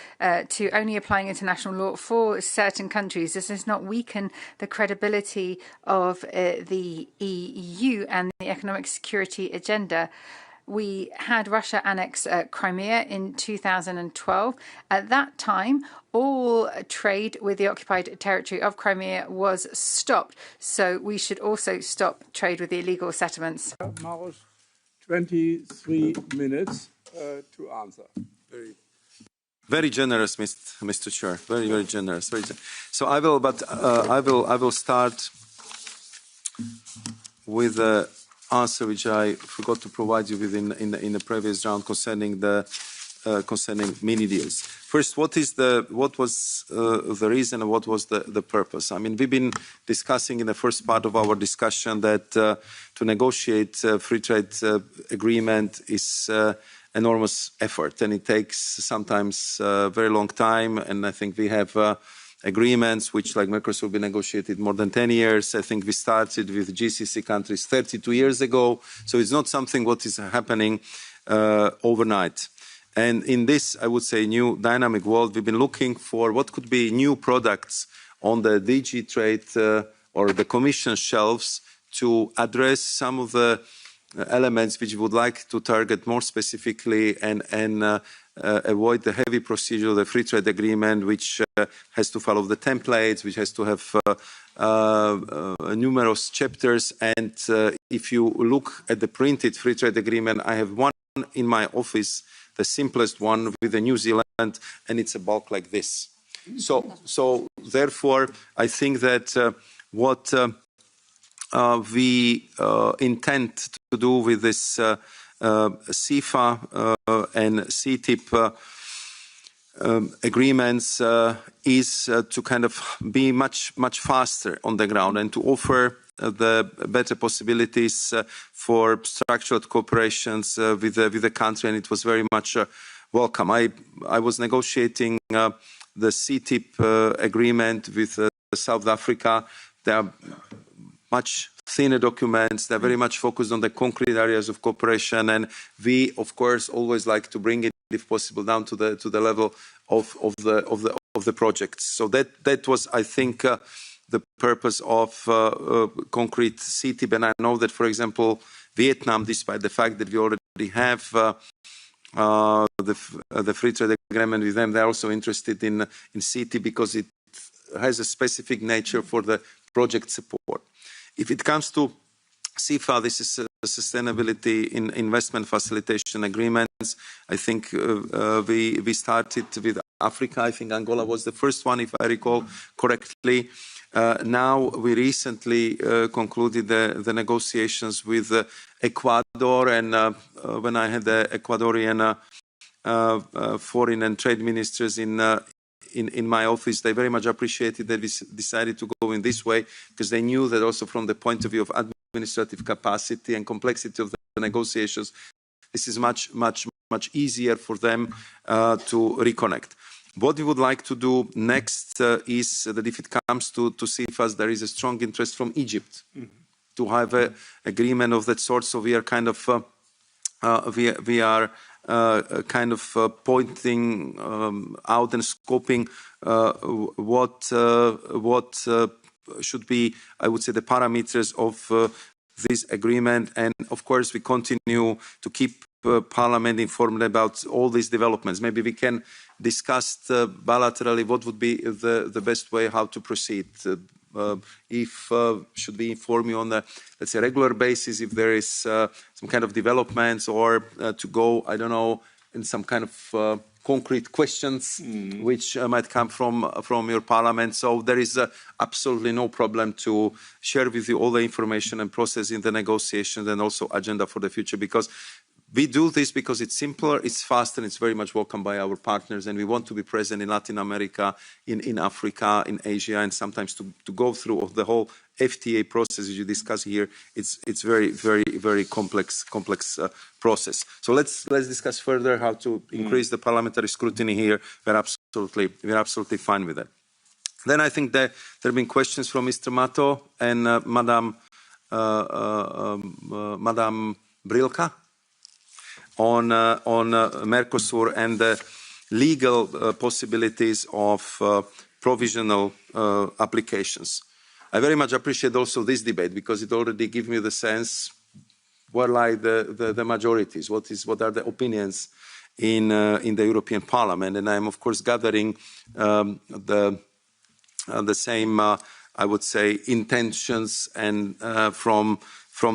to only applying international law for certain countries? Does this not weaken the credibility of the EU and the economic security agenda? We had Russia annex Crimea in 2012. At that time, all trade with the occupied territory of Crimea was stopped. So we should also stop trade with the illegal settlements. Maros, 23 minutes to answer. Very generous, Mr. Chair. Very, very generous. So I will start with the answer which I forgot to provide you with in the previous round concerning mini deals. First, what was the reason and what was the purpose? I mean, we've been discussing in the first part of our discussion that to negotiate a free trade agreement is enormous effort, and it takes sometimes a very long time. And I think we have agreements which, like Mercosur, will be negotiated more than 10 years. I think we started with GCC countries 32 years ago. So it's not something what is happening overnight. And in this, I would say, new dynamic world, we've been looking for what could be new products on the DG Trade or the Commission shelves to address some of the elements which we would like to target more specifically and avoid the heavy procedure of the free trade agreement, which has to follow the templates, which has to have numerous chapters. And if you look at the printed free trade agreement, I have one in my office, the simplest one with New Zealand, and it's a bulk like this. So therefore, I think that what we intend to do with this CEFA and CTIP agreements is to kind of be much faster on the ground and to offer the better possibilities for structural cooperations with the country, and it was very much welcome. I was negotiating the CTIP agreement with South Africa. There are much thinner documents. They're very much focused on the concrete areas of cooperation, and we, of course, always like to bring it, if possible, down to the level of the projects. So that was, I think, the purpose of concrete CTIP. And I know that, for example, Vietnam, despite the fact that we already have the free trade agreement with them, they're also interested in CTIP because it has a specific nature for the project support. If it comes to CEFA, this is sustainability in investment facilitation agreements. I think we started with Africa. I think Angola was the first one, if I recall correctly. Now we recently concluded the negotiations with Ecuador, and when I had the Ecuadorian foreign and trade ministers in my office, they very much appreciated that we decided to go in this way, because they knew that also from the point of view of administrative capacity and complexity of the negotiations, this is much easier for them to reconnect. What we would like to do next is that if it comes to CFAs, there is a strong interest from Egypt to have an agreement of that sort. So we are kind of pointing out and scoping what should be, I would say, the parameters of this agreement. And of course, we continue to keep Parliament informed about all these developments. Maybe we can discuss bilaterally what would be the best way how to proceed. Should we inform you on a, let's say, regular basis if there is some kind of developments, or to go, I don't know, in some kind of concrete questions which might come from your Parliament. So there is absolutely no problem to share with you all the information and process in the negotiations and also agenda for the future, because we do this because it's simpler, it's faster, and it's very much welcomed by our partners. And we want to be present in Latin America, in Africa, in Asia, and sometimes to go through the whole FTA process as you discuss here. It's very complex process. So let's discuss further how to increase the parliamentary scrutiny here. We're absolutely fine with that. Then I think that there have been questions from Mr. Mato and Madam Brilka on Mercosur and the legal possibilities of provisional applications. I very much appreciate also this debate, because it already gives me the sense where lie the majorities, what are the opinions in the European Parliament, and I am of course gathering the same, I would say, intentions and from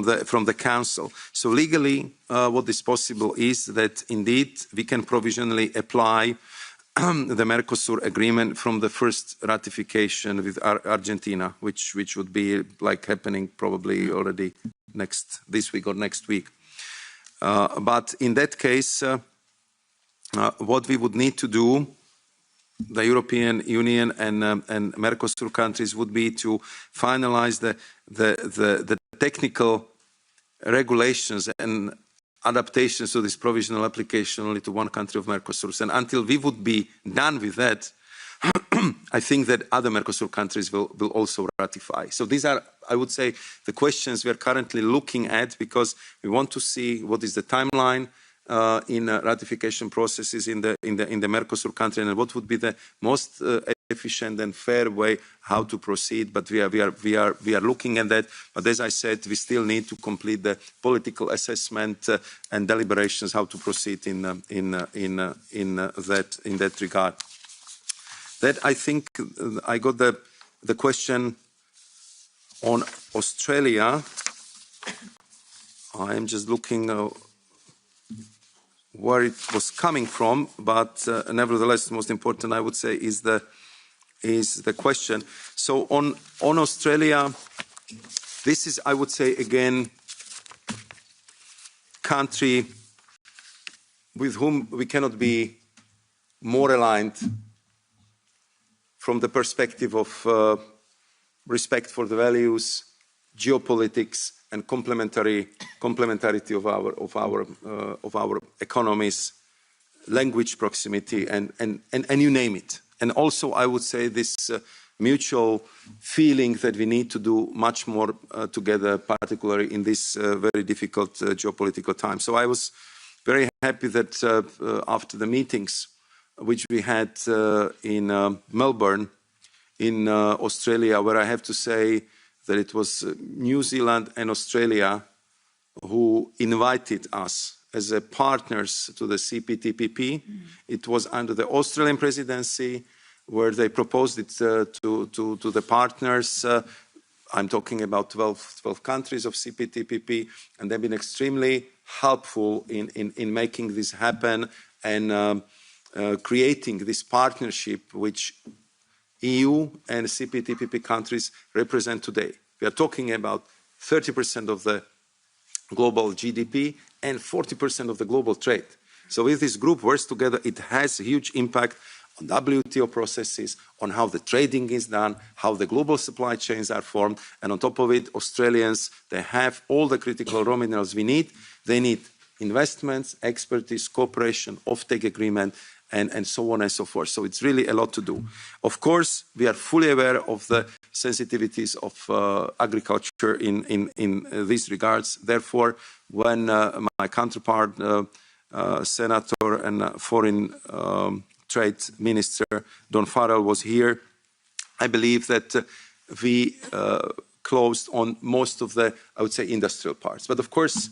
the Council. So legally, what is possible is that indeed we can provisionally apply the Mercosur agreement from the first ratification with Argentina, which would be like happening probably already this week or next week. But in that case, what we would need to do, the European Union and Mercosur countries, would be to finalize the technical regulations and adaptations to this provisional application only to one country of Mercosur. And until we would be done with that, I think that other Mercosur countries will also ratify. So these are, I would say, the questions we are currently looking at, because we want to see what is the timeline in ratification processes in the Mercosur country, and what would be the most efficient and fair way how to proceed. But we are looking at that. But as I said, we still need to complete the political assessment and deliberations how to proceed in that regard. That, I think, I got the question on Australia. I am just looking where it was coming from, but nevertheless, the most important, I would say, is the the question. So on Australia, this is, I would say, again, country with whom we cannot be more aligned from the perspective of respect for the values, geopolitics, and complementarity of our economies, language proximity, and you name it. And also, I would say this mutual feeling that we need to do much more together, particularly in this very difficult geopolitical time. So I was very happy that after the meetings which we had in Melbourne, in Australia, where I have to say that it was New Zealand and Australia who invited us as partners to the CPTPP. It was under the Australian presidency where they proposed it to the partners. I'm talking about 12 countries of CPTPP, and they've been extremely helpful in making this happen and creating this partnership which EU and CPTPP countries represent today. We are talking about 30% of the global GDP and 40% of the global trade. So if this group works together, it has a huge impact on WTO processes, on how the trading is done, how the global supply chains are formed, and on top of it, Australians, they have all the critical raw minerals we need. They need investments, expertise, cooperation, offtake agreement, and so on and so forth. So it's really a lot to do. Of course, we are fully aware of the sensitivities of agriculture in these regards. Therefore, when my counterpart, Senator and Foreign Trade Minister Don Farrell was here, I believe that we closed on most of the, I would say, industrial parts. But of course,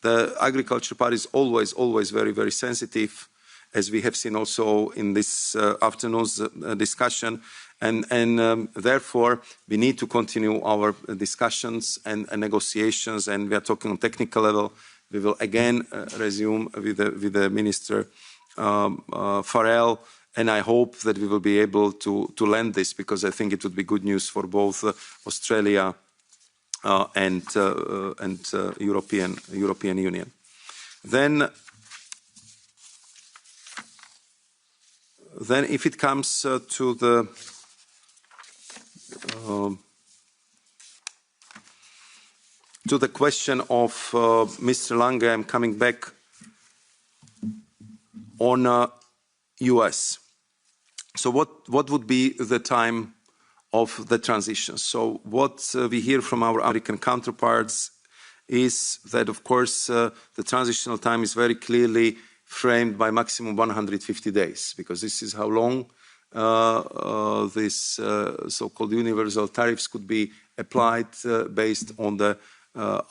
the agriculture part is always very, very sensitive, as we have seen also in this afternoon's discussion. And therefore, we need to continue our discussions and negotiations, and we are talking on technical level. We will again resume with the Minister Farrell, and I hope that we will be able to land this, because I think it would be good news for both Australia and European Union. Then if it comes to the question of Mr. Lange, I'm coming back on US. So what would be the time of the transition? So what we hear from our American counterparts is that, of course, the transitional time is very clearly framed by maximum 150 days, because this is how long this so-called universal tariffs could be applied based on the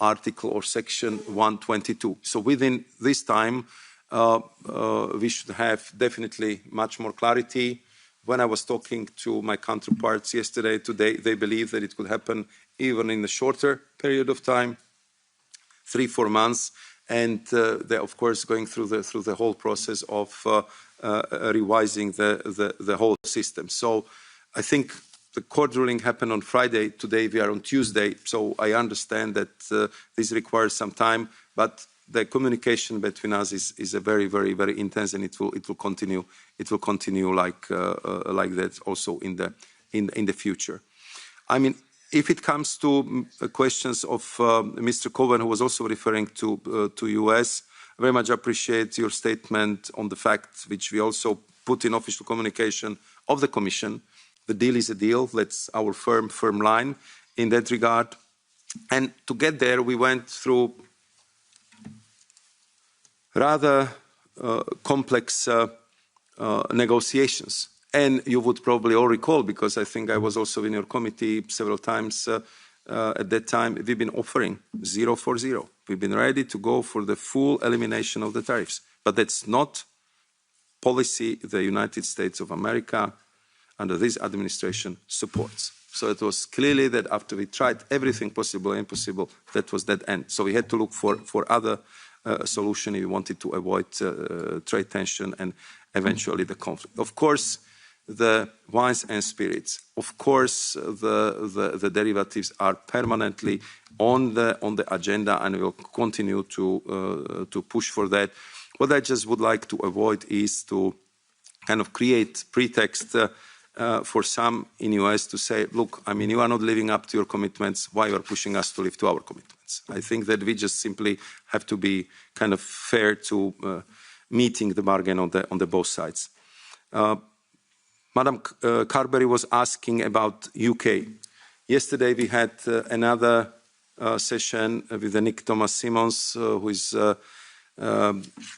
article or section 122. So within this time, we should have definitely much more clarity. When I was talking to my counterparts yesterday, today, they believe that it could happen even in a shorter period of time, 3-4 months. And they're, of course, going through the whole process of revising the whole system. So I think the court ruling happened on Friday. Today we are on Tuesday. So I understand that this requires some time, but the communication between us is a very, very, very intense, and it will continue. It will continue like that also in the future. I mean, if it comes to questions of Mr. Cohen, who was also referring to US, I very much appreciate your statement on the fact, which we also put in official communication of the Commission. The deal is a deal. That's our firm line in that regard. And to get there, we went through rather complex negotiations. And you would probably all recall, because I think I was also in your committee several times at that time, we've been offering 0 for 0. We've been ready to go for the full elimination of the tariffs. But that's not policy the United States of America under this administration supports. So it was clearly that after we tried everything possible and impossible, that was that end. So we had to look for other solution if we wanted to avoid trade tension and eventually the conflict. Of course, the wines and spirits. Of course, the derivatives are permanently on the agenda, and we will continue to push for that. What I just would like to avoid is to kind of create pretext for some in US to say, look, I mean, you are not living up to your commitments. Why you are pushing us to live to our commitments? I think that we just simply have to be kind of fair to meeting the bargain on the both sides. Madam Carberry was asking about UK. Yesterday we had another session with Nick Thomas-Simons, who is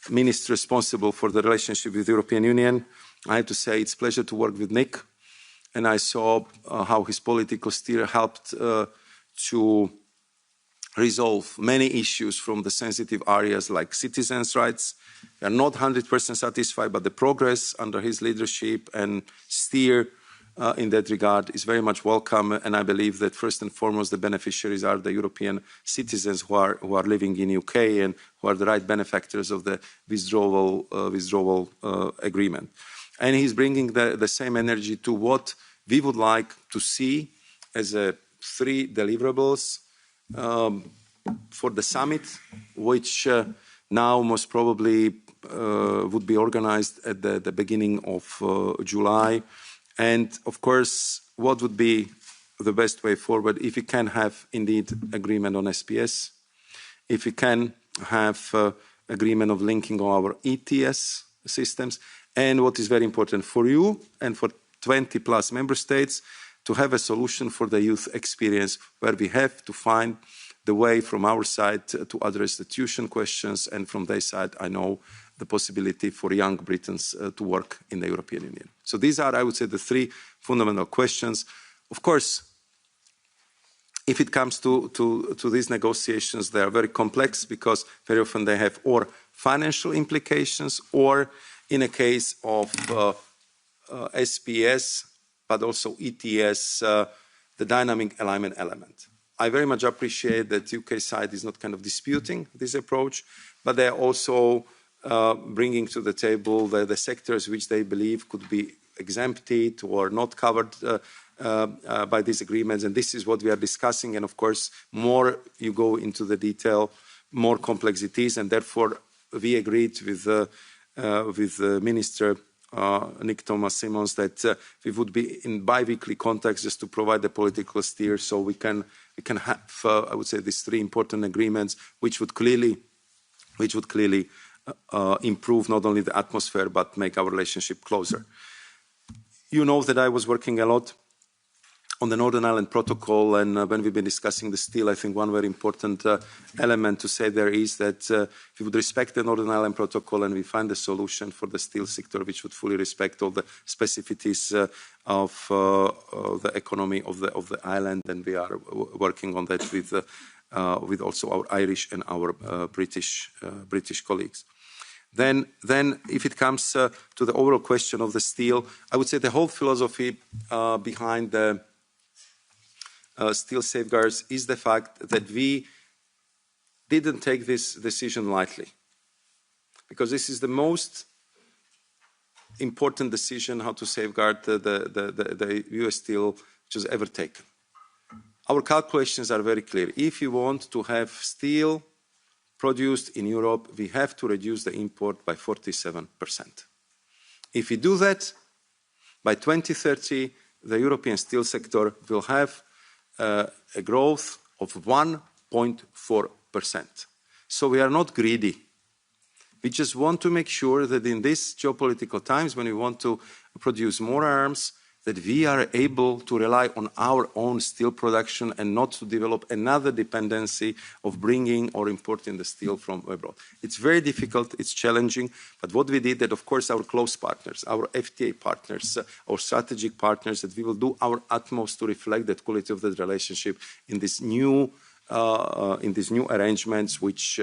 Minister responsible for the relationship with the European Union. I have to say it's a pleasure to work with Nick, and I saw how his political steer helped to resolve many issues from the sensitive areas like citizens' rights. We are not 100% satisfied, but the progress under his leadership and steer in that regard is very much welcome. And I believe that first and foremost, the beneficiaries are the European citizens who are living in UK and who are the right benefactors of the withdrawal agreement. And he's bringing the same energy to what we would like to see as 3 deliverables for the summit, which now most probably would be organized at the beginning of July. And of course, what would be the best way forward if we can have indeed agreement on SPS, if we can have agreement of linking our ETS systems, and what is very important for you and for 20 plus member states, to have a solution for the youth experience where we have to find the way from our side to address the tuition questions, and from their side, I know the possibility for young Britons to work in the European Union. So these are, I would say, the 3 fundamental questions. Of course, if it comes to these negotiations, they are very complex because very often they have or financial implications, or in a case of SPS, but also ETS, the dynamic alignment element. I very much appreciate that the UK side is not kind of disputing this approach, but they are also bringing to the table the sectors which they believe could be exempted or not covered by these agreements. And this is what we are discussing. And of course, more you go into the detail, more complex it is. And therefore, we agreed with Minister Nick Thomas-Simons that we would be in bi-weekly contacts just to provide the political steer, so we can have, I would say, these 3 important agreements, which would clearly improve not only the atmosphere but make our relationship closer. You know that I was working a lot on the Northern Ireland Protocol, and when we've been discussing the steel, I think one very important element to say there is that we would respect the Northern Ireland Protocol and we find a solution for the steel sector which would fully respect all the specificities of the economy of the island, and we are working on that with also our Irish and our British colleagues. Then if it comes to the overall question of the steel, I would say the whole philosophy behind the steel safeguards is the fact that we didn't take this decision lightly, because this is the most important decision how to safeguard the US steel which was ever taken. Our calculations are very clear. If you want to have steel produced in Europe, we have to reduce the import by 47%. If we do that, by 2030, the European steel sector will have a growth of 1.4%. So we are not greedy. We just want to make sure that in these geopolitical times, when we want to produce more arms, that we are able to rely on our own steel production and not to develop another dependency of bringing or importing the steel from abroad. It's very difficult, it's challenging, but what we did, that of course our close partners, our FTA partners, our strategic partners, that we will do our utmost to reflect that quality of the relationship in these new arrangements, which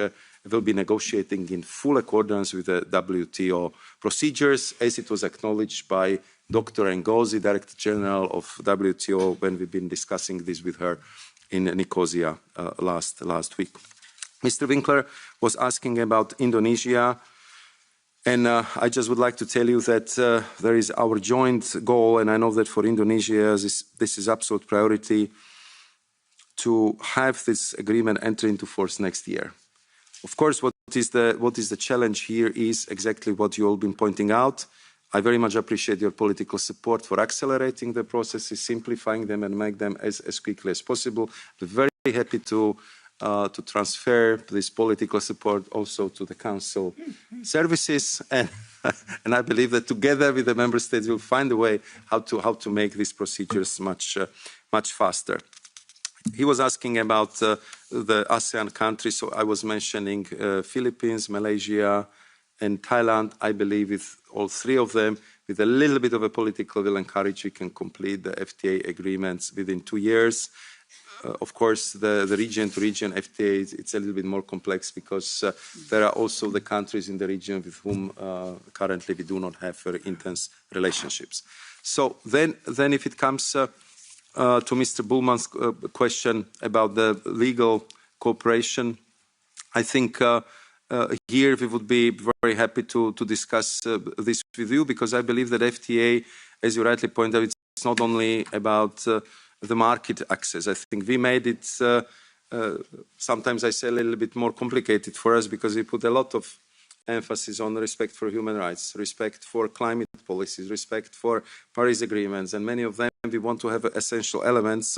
will be negotiating in full accordance with the WTO procedures, as it was acknowledged by Dr. Ngozi, Director General of WTO, when we've been discussing this with her in Nicosia last week. Mr. Winkler was asking about Indonesia. And I just would like to tell you that there is our joint goal, and I know that for Indonesia this is absolute priority, to have this agreement enter into force next year. Of course, what is the challenge here is exactly what you all been pointing out. I very much appreciate your political support for accelerating the processes, simplifying them, and make them as quickly as possible. We're very happy to transfer this political support also to the Council services, and I believe that together with the Member States we'll find a way how to make these procedures much faster. He was asking about the ASEAN countries, so I was mentioning Philippines, Malaysia, and Thailand. I believe with all three of them, with a little bit of a political will and courage, we can complete the FTA agreements within 2 years. Of course, the region-to-region FTA, it's a little bit more complex because there are also the countries in the region with whom currently we do not have very intense relationships. So then if it comes to Mr. Bullman's question about the legal cooperation, I think here we would be very happy to discuss this with you, because I believe that FTA, as you rightly point out, it's not only about the market access. I think we made it, sometimes I say a little bit more complicated for us, because we put a lot of emphasis on respect for human rights, respect for climate policies, respect for Paris agreements, and many of them we want to have essential elements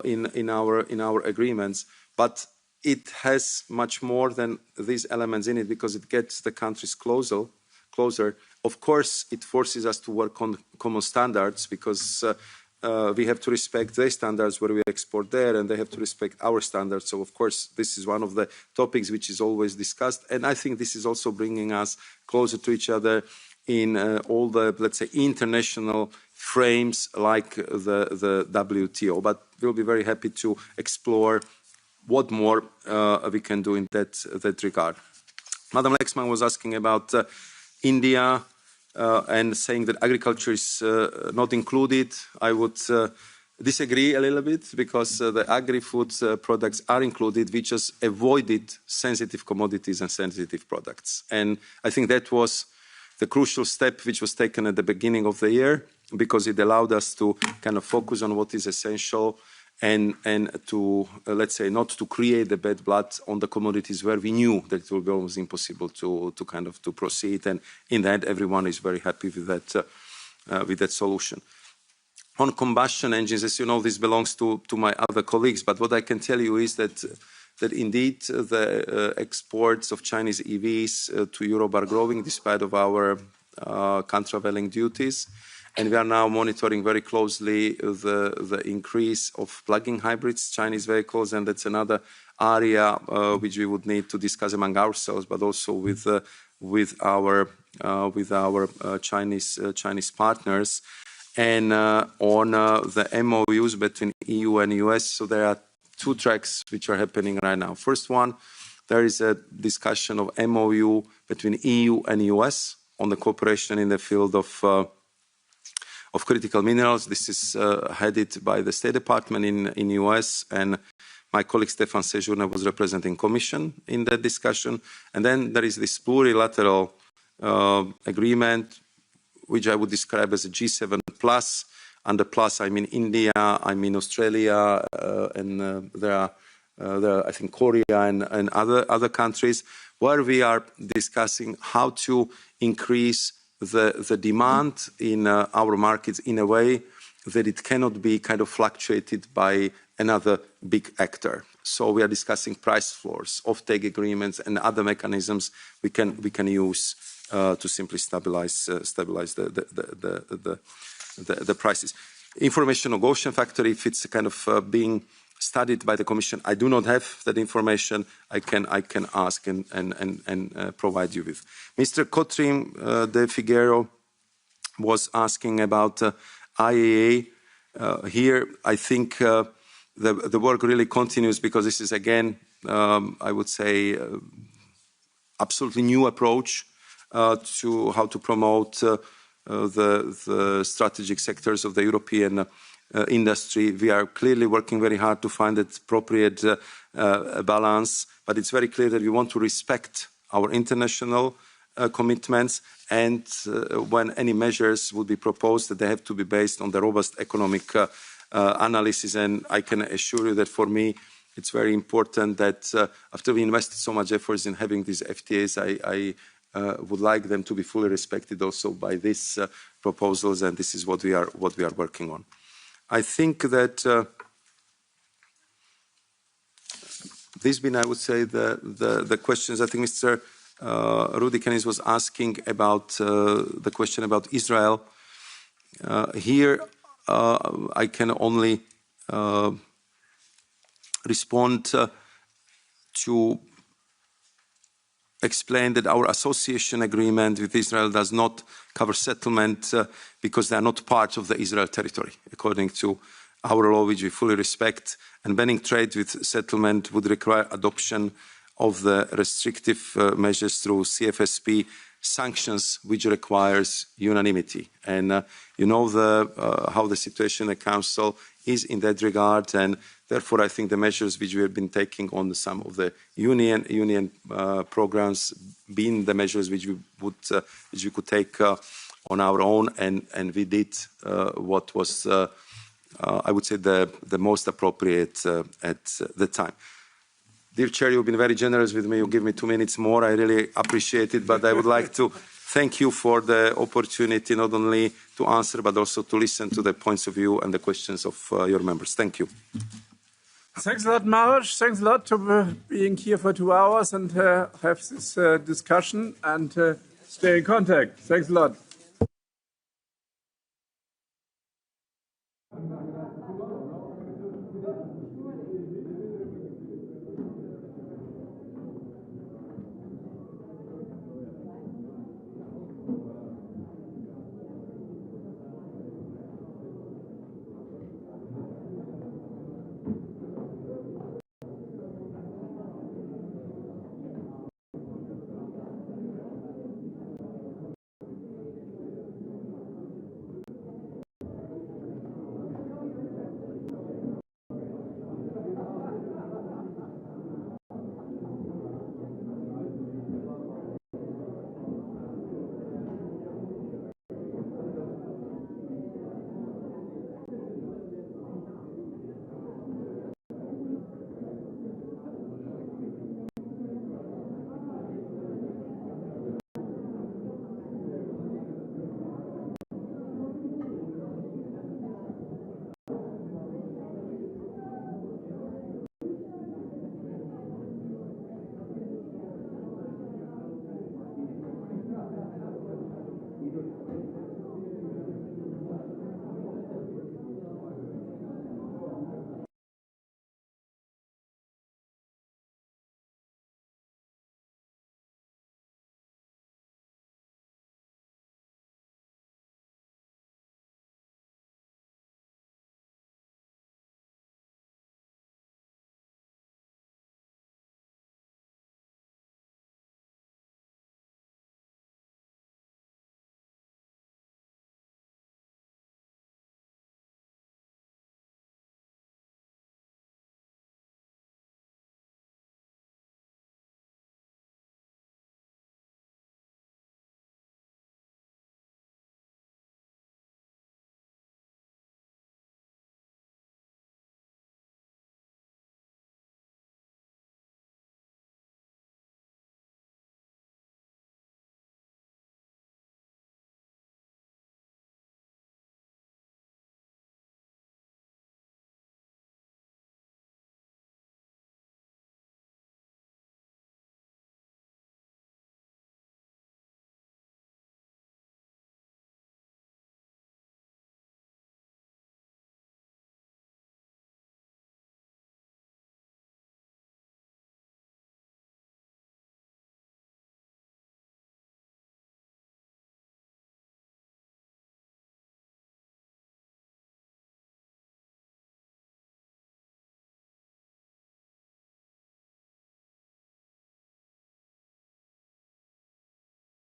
in our agreements. But it has much more than these elements in it, because it gets the countries closer. Of course, it forces us to work on common standards, because we have to respect their standards where we export there, and they have to respect our standards. So, of course, this is one of the topics which is always discussed. And I think this is also bringing us closer to each other in all the, let's say, international frames like the WTO. But we'll be very happy to explore what more we can do in that regard. Madam Lexman was asking about India and saying that agriculture is not included. I would disagree a little bit, because the agri-food products are included. We just avoided sensitive commodities and sensitive products. And I think that was the crucial step which was taken at the beginning of the year, because it allowed us to kind of focus on what is essential, and to, let's say, not to create the bad blood on the commodities where we knew that it will be almost impossible to proceed. And in that, everyone is very happy with that solution. On combustion engines, as you know, this belongs to my other colleagues, but what I can tell you is that indeed the exports of Chinese EVs to Europe are growing despite of our countervailing duties. And we are now monitoring very closely the increase of plug-in hybrids, Chinese vehicles, and that's another area which we would need to discuss among ourselves, but also with our Chinese partners. And on the MOUs between EU and US, so there are two tracks which are happening right now. First one, there is a discussion of MOU between EU and US on the cooperation in the field of critical minerals. This is headed by the State Department in US, and my colleague Stefan Sejourne was representing Commission in that discussion. And then there is this plurilateral agreement, which I would describe as a G7 plus. Under plus, I mean India, I mean Australia, and there are I think Korea and other countries, where we are discussing how to increase the demand in our markets in a way that it cannot be kind of fluctuated by another big actor. So we are discussing price floors, offtake agreements, and other mechanisms we can use to simply stabilize the prices. Information negotiation factor, if it's kind of being studied by the Commission, I do not have that information. I can ask and provide you with. Mr. Cotrim de Figueiro was asking about IAA. Here, I think the work really continues, because this is again, I would say, absolutely new approach to how to promote the strategic sectors of the European industry. We are clearly working very hard to find that appropriate balance, but it's very clear that we want to respect our international commitments, and when any measures would be proposed, that they have to be based on the robust economic analysis. And I can assure you that for me, it's very important that after we invested so much efforts in having these FTAs, I would like them to be fully respected also by these proposals, and this is what we are working on. I think that these been, I would say, the questions. I think Mr. Rudikanis was asking about the question about Israel. Here, I can only respond to explain that our association agreement with Israel does not cover settlement because they are not part of the Israel territory, according to our law, which we fully respect. And banning trade with settlement would require adoption of the restrictive measures through CFSP sanctions, which requires unanimity. And you know how the situation in the Council is in that regard, and therefore I think the measures which we have been taking on some of the union programs, being the measures which we could take on our own, and we did what was, I would say, the most appropriate at the time. Dear Chair, you've been very generous with me. You give me 2 minutes more. I really appreciate it, but I would like to thank you for the opportunity not only to answer, but also to listen to the points of view and the questions of your members. Thank you. Thanks a lot, Maros. Thanks a lot for being here for 2 hours and have this discussion and stay in contact. Thanks a lot.